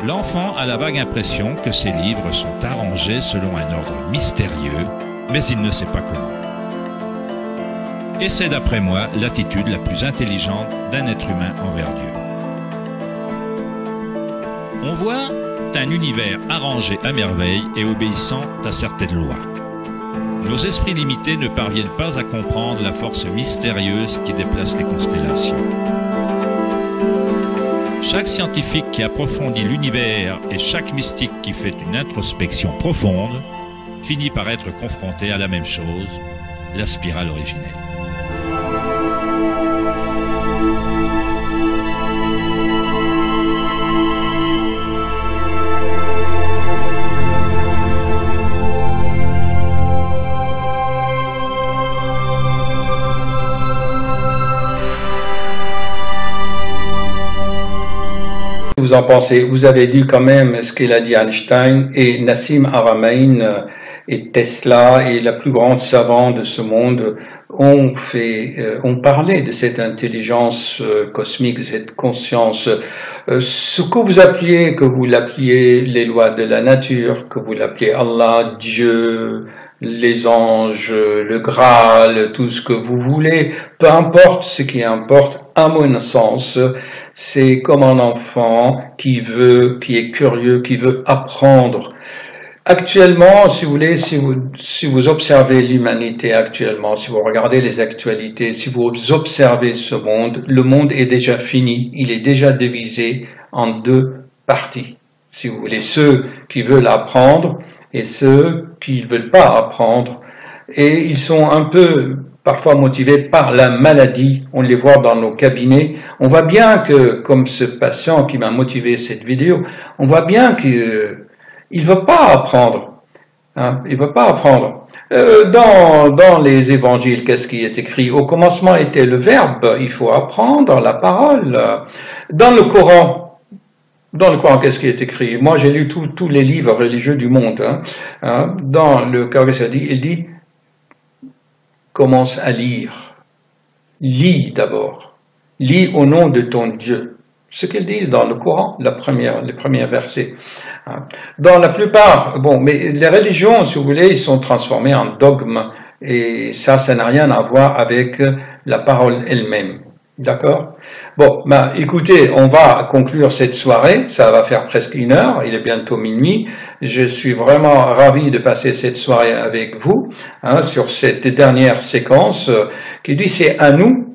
L'enfant a la vague impression que ses livres sont arrangés selon un ordre mystérieux, mais il ne sait pas comment. Et c'est d'après moi l'attitude la plus intelligente d'un être humain envers Dieu. On voit un univers arrangé à merveille et obéissant à certaines lois. Nos esprits limités ne parviennent pas à comprendre la force mystérieuse qui déplace les constellations. Chaque scientifique qui approfondit l'univers et chaque mystique qui fait une introspection profonde finit par être confronté à la même chose, la spirale originelle. Vous en pensez? Vous avez lu quand même ce qu'il a dit Einstein et Nassim Haramein et Tesla et la plus grande savante de ce monde ont parlé de cette intelligence cosmique, de cette conscience. Ce que vous appeliez, que vous l'appeliez les lois de la nature, que vous l'appeliez Allah, Dieu, les anges, le Graal, tout ce que vous voulez, peu importe, ce qui importe, à mon sens, c'est comme un enfant qui est curieux, qui veut apprendre. Actuellement, si vous voulez, si vous observez l'humanité actuellement, si vous regardez les actualités, si vous observez ce monde, le monde est déjà fini, il est déjà divisé en deux parties. Si vous voulez, ceux qui veulent apprendre et ceux qui ne veulent pas apprendre. Et ils sont un peu parfois motivés par la maladie. On les voit dans nos cabinets. On voit bien que, comme ce patient qui m'a motivé cette vidéo, on voit bien qu'il ne veut pas apprendre. Hein, il ne veut pas apprendre. Dans les évangiles, qu'est-ce qui est écrit? Au commencement était le Verbe, il faut apprendre la parole. Dans le Coran, qu'est-ce qui est écrit? Moi, j'ai lu tous les livres religieux du monde. Dans le Coran, il dit, commence à lire. Lis d'abord. Lis au nom de ton Dieu. Ce qu'ils disent dans le Coran, les premiers versets. Dans la plupart, mais les religions, si vous voulez, ils sont transformées en dogmes. Et ça n'a rien à voir avec la parole elle-même. D'accord? Bon, écoutez, on va conclure cette soirée, ça va faire presque 1 heure, il est bientôt minuit. Je suis vraiment ravi de passer cette soirée avec vous, sur cette dernière séquence qui dit c'est à nous,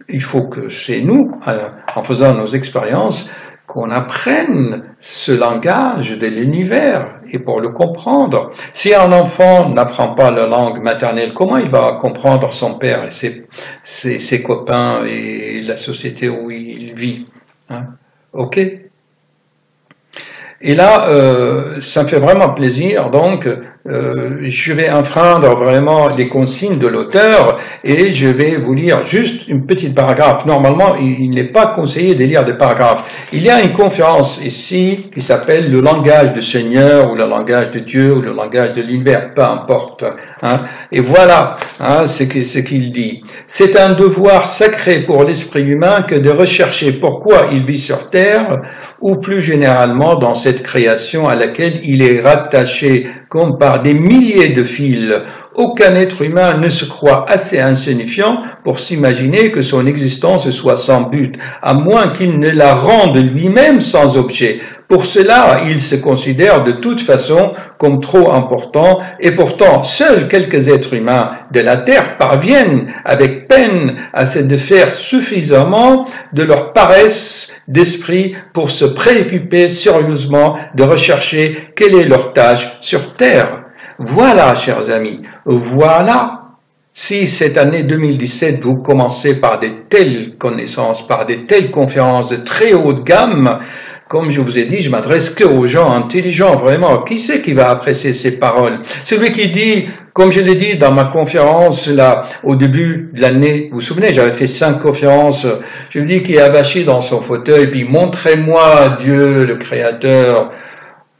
il faut que c'est nous, en faisant nos expériences, qu'on apprenne ce langage de l'univers et pour le comprendre. Si un enfant n'apprend pas la langue maternelle, comment il va comprendre son père et ses copains et la société où il vit? Ok? Et là, ça me fait vraiment plaisir, donc je vais enfreindre vraiment les consignes de l'auteur et je vais vous lire juste une petite paragraphe. Normalement, il n'est pas conseillé de lire des paragraphes. Il y a une conférence ici qui s'appelle le langage du Seigneur ou le langage de Dieu ou le langage de l'univers, peu importe. Et voilà ce qu'il dit. C'est un devoir sacré pour l'esprit humain que de rechercher pourquoi il vit sur Terre ou plus généralement dans cette création à laquelle il est rattaché comme par des milliers de fils. Aucun être humain ne se croit assez insignifiant pour s'imaginer que son existence soit sans but, à moins qu'il ne la rende lui-même sans objet. Pour cela, il se considère de toute façon comme trop important, et pourtant, seuls quelques êtres humains de la Terre parviennent avec peine à se défaire suffisamment de leur paresse d'esprit pour se préoccuper sérieusement de rechercher quelle est leur tâche sur Terre. Voilà, chers amis, voilà. Si cette année 2017, vous commencez par de telles connaissances, par de telles conférences de très haute gamme, comme je vous ai dit, je m'adresse que aux gens intelligents, vraiment. Qui c'est qui va apprécier ces paroles? Celui qui dit, comme je l'ai dit dans ma conférence, là, au début de l'année, vous vous souvenez, j'avais fait 5 conférences, je lui dis qu'il est abaché dans son fauteuil, puis montrez-moi Dieu, le Créateur.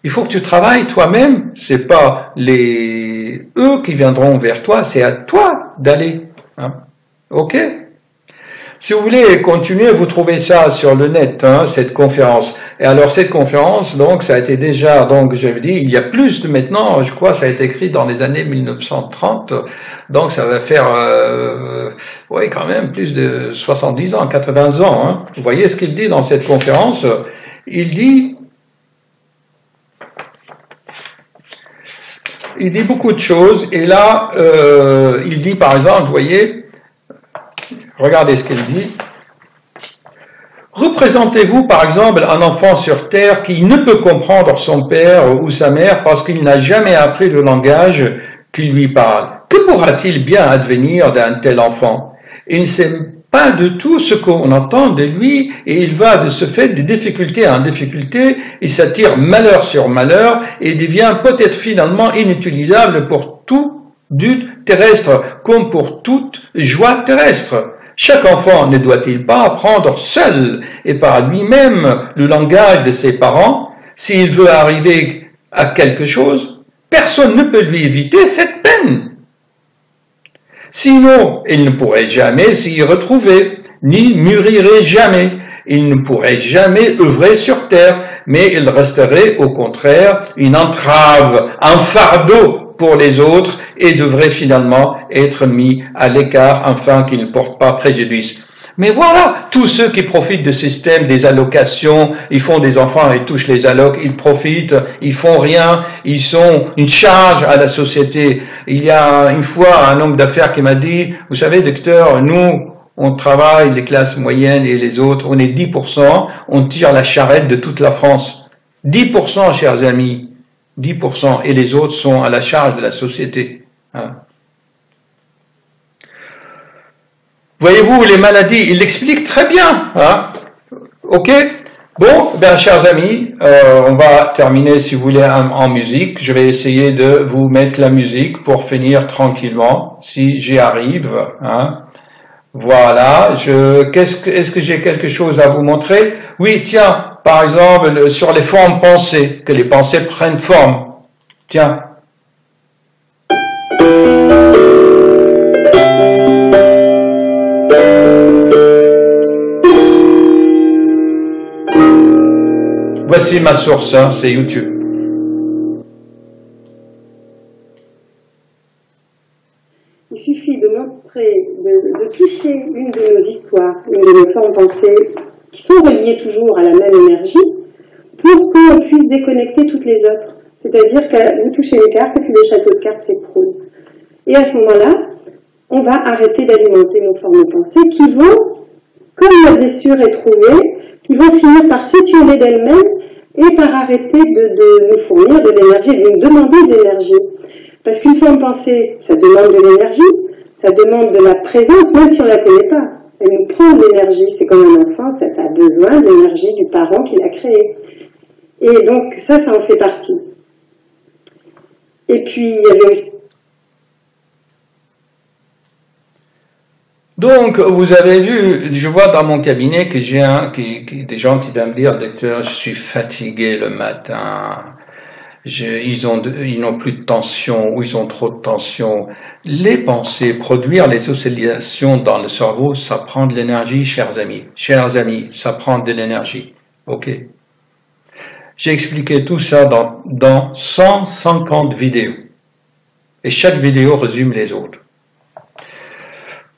Il faut que tu travailles toi-même, c'est pas eux qui viendront vers toi, c'est à toi d'aller. Ok? Si vous voulez continuer, vous trouvez ça sur le net, hein, cette conférence. Et alors cette conférence, donc, ça a été déjà, donc, j'avais dit, il y a plus de maintenant, je crois, ça a été écrit dans les années 1930, donc ça va faire, oui, quand même, plus de 70 ans, 80 ans. Hein. Vous voyez ce qu'il dit dans cette conférence? Il dit beaucoup de choses, et là, il dit, par exemple, vous voyez, regardez ce qu'il dit. Représentez-vous, par exemple, un enfant sur Terre qui ne peut comprendre son père ou sa mère parce qu'il n'a jamais appris le langage qui lui parle. Que pourra-t-il bien advenir d'un tel enfant? Il ne sait pas de tout ce qu'on entend de lui et il va de ce fait de difficulté en difficulté, il s'attire malheur sur malheur et devient peut-être finalement inutilisable pour tout but terrestre comme pour toute joie terrestre. Chaque enfant ne doit-il pas apprendre seul et par lui-même le langage de ses parents s'il veut arriver à quelque chose? Personne ne peut lui éviter cette peine. Sinon, il ne pourrait jamais s'y retrouver, ni mûrirait jamais. Il ne pourrait jamais œuvrer sur terre, mais il resterait au contraire une entrave, un fardeau pour les autres et devrait finalement être mis à l'écart afin qu'il ne porte pas préjudice. Mais voilà, tous ceux qui profitent du système des allocations, ils font des enfants, ils touchent les allocs, ils profitent, ils font rien, ils sont une charge à la société. Il y a une fois un homme d'affaires qui m'a dit, vous savez docteur, nous, on travaille, les classes moyennes et les autres, on est 10%, on tire la charrette de toute la France. 10%, chers amis. 10%, et les autres sont à la charge de la société. Hein. Voyez-vous, les maladies, il l'explique très bien. Hein. Ok? Bon, ben, chers amis, on va terminer, si vous voulez, en musique. Je vais essayer de vous mettre la musique pour finir tranquillement, si j'y arrive. Hein. Voilà. Est-ce que j'ai quelque chose à vous montrer? Oui, tiens. Par exemple, sur les formes pensées, que les pensées prennent forme. Tiens. Voici ma source, hein, c'est YouTube. Il suffit de montrer, de toucher une de nos histoires, une de nos formes pensées, qui sont reliées toujours à la même énergie, pour qu'on puisse déconnecter toutes les autres. C'est-à-dire que vous touchez les cartes et puis le château de cartes s'écroule. Et à ce moment-là, on va arrêter d'alimenter nos formes pensées qui vont, comme la blessure est trouvée, qui vont finir par s'étioler d'elles-mêmes et par arrêter de nous fournir de l'énergie, de nous demander de l'énergie. Parce qu'une forme pensée, ça demande de l'énergie, ça demande de la présence, même si on ne la connaît pas. Elle nous prend de l'énergie, c'est comme un enfant, ça a besoin de l'énergie du parent qui l'a créé. Et donc ça en fait partie. Et puis il y avait aussi... Donc, vous avez vu, je vois dans mon cabinet que j'ai des gens qui viennent me dire, docteur, je suis fatigué le matin. Ils n'ont plus de tension ou ils ont trop de tension. Les pensées, produire les oscillations dans le cerveau, ça prend de l'énergie, chers amis. Chers amis, ça prend de l'énergie. Ok. J'ai expliqué tout ça dans 150 vidéos. Et chaque vidéo résume les autres.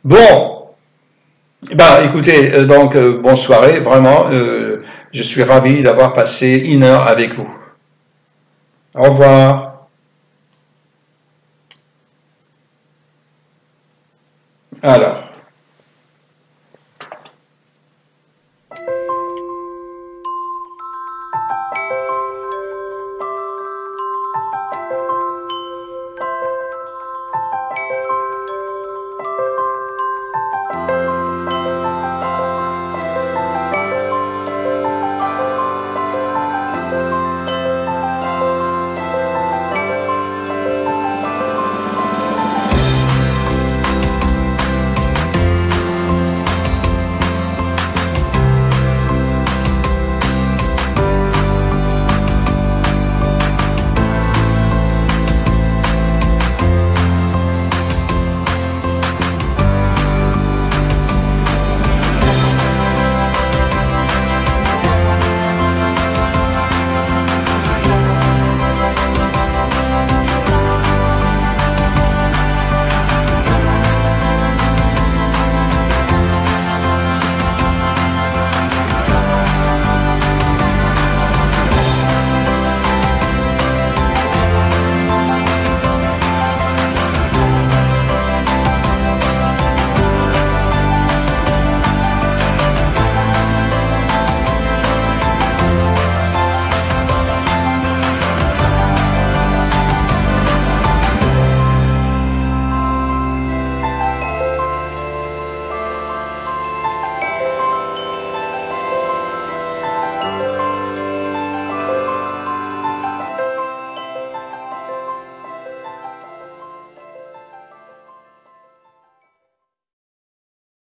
Bon. Ben, écoutez, bonne soirée. Vraiment, je suis ravi d'avoir passé 1 heure avec vous. Au revoir. Alors.